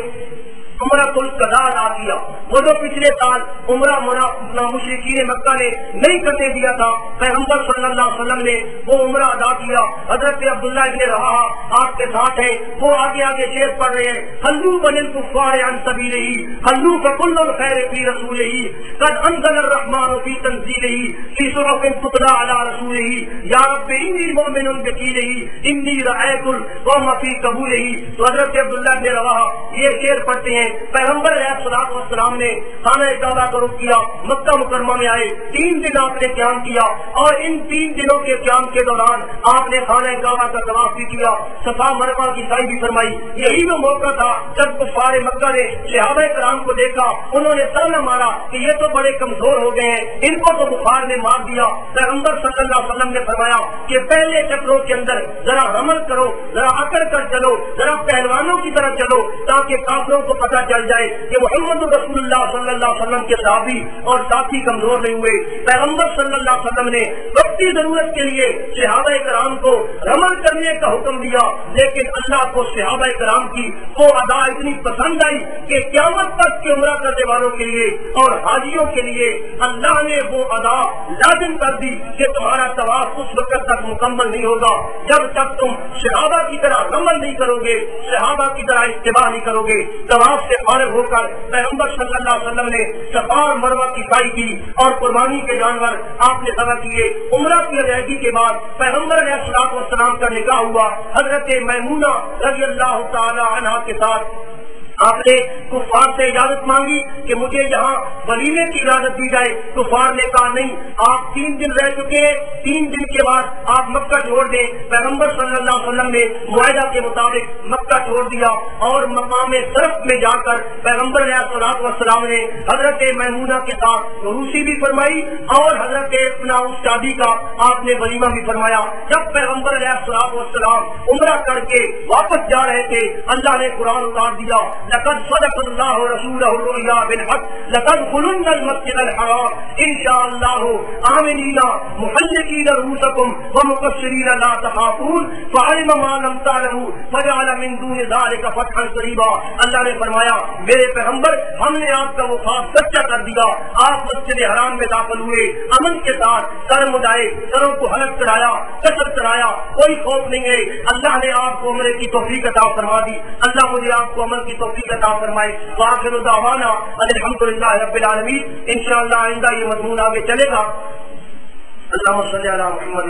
عمرۃ القضاء ادا کیا۔ وہ جو پچھلے سال عمرہ مشرکین مکہ نے نہیں کرنے دیا تھا، پیغمبر صلی اللہ علیہ وسلم نے وہ عمرہ ادا کیا۔ حضرت عبداللہ ابن رواحہ آپ کے ساتھ ہیں، وہ آگے آگے شعر پڑھ رہے ہیں، خلو بن الکفار عن سبیلہ خلو فکل الخیر فی رسولہ قد انزل الرحمن فی تنزیلہ فی صحف تتلی علی رسولہ یا رب انی مؤمن بقیلہ انی رأیت القوم فی قبولہ۔ تو حضرت عبداللہ ابن رواحہ یہ شعر پڑھتے ہیں، پیغمبر علیہ الصلوۃ والسلام نے خانہ کعبہ کا رخ کیا، مکہ مکرمہ میں آئے، 3 دن آپ نے قیام کیا، اور ان 3 دنوں کے قیام کے دوران آپ نے خانہ کعبہ کا طواف بھی کیا، صفا مروہ کی سعی بھی فرمائی۔ یہی وہ موقع تھا جب کفار مکہ نے صحابہ کرام کو دیکھا، انہوں نے تانا مارا کہ یہ تو بڑے کمزور ہو گئے ہیں، ان کو تو بخار نے مار دیا۔ پیغمبر صلی اللہ علیہ وسلم نے فرمایا کہ پہلے چکروں کے اندر ذرا عمل کرو، ذرا اکڑ کر چلو، ذرا پہلوانوں کی طرح چلو، تاکہ کافروں کو پتہ چل جائے کہ محمد رسول اللہ صلی اللہ علیہ وسلم کے صحابی اور ساتھی کمزور نہیں ہوئے۔ پیغمبر صلی اللہ علیہ وسلم نے وقتی ضرورت کے لیے صحابہ کرام کو رمل کرنے کا حکم دیا، لیکن اللہ کو صحابہ کرام کی وہ ادا اتنی پسند آئی کہ قیامت تک کے عمرہ کرنے والوں کے لیے اور حاجیوں کے لیے اللہ نے وہ ادا لازم کر دی کہ تمہارا طواف اس وقت تک مکمل نہیں ہوگا جب تک تم صحابہ کی طرح رمل نہیں کرو گے، صحابہ کی طرح اتباع نہیں کرو گے۔ طواف سے فارغ ہو کر پیغمبر صلی اللہ علیہ وسلم نے صفا اور مروہ کی سعی کی اور قربانی کے جانور آپ نے ذبح کیے۔ عمرہ کی ادائیگی کے بعد پیغمبر علیہ الصلوۃ والسلام کا نکاح ہوا حضرت میمونہ رضی اللہ تعالی عنہا کے ساتھ۔ آپ نے کفار سے اجازت مانگی کہ مجھے یہاں ولیمے کی اجازت دی جائے، کفار نے کہا نہیں، آپ 3 دن رہ چکے ہیں، 3 دن کے بعد آپ مکہ چھوڑ دیں۔ پیغمبر صلی اللہ علیہ وسلم نے معاہدہ کے مطابق مکہ چھوڑ دیا، اور مقام صرف میں جا کر پیغمبر علیہ الصلوۃ والسلام نے حضرت میمونہ کے ساتھ روسی بھی فرمائی اور حضرت شادی کا آپ نے ولیمہ بھی فرمایا۔ جب پیغمبر علیہ الصلوۃ والسلام عمرہ کر کے واپس جا رہے تھے، اللہ نے قرآن اتار دیا، لقد صدق اللہ رسولہ الرؤیا بالحق لتدخلن المسجد الحرام ان شاء اللہ آمنین محلقین رؤوسکم ومقصرین لا تخافون فعلم ما لم تعلموا فجعل من دون ذلك فتحا قریبا۔ اللہ نے فرمایا میرے پیغمبر ہم نے آپ کا وہ خواب سچا کر دیا، آپ مسجد حرام میں داخل ہوئے امن کے ساتھ، سر مڈائے، سروں کو حلق چڑھایا، کسر چڑھایا، کوئی خوف نہیں ہے۔ اللہ نے آپ کو عمرے کی توفیق عطا فرما دی، اللہ مجھے آپ کو عمل کی توفیق عطا فرمائے۔ وآخر دعوانا الحمدللہ رب العالمین۔ انشاءاللہ آئندہ یہ مضمون آگے چلے گا۔ اللہم صلی علی محمد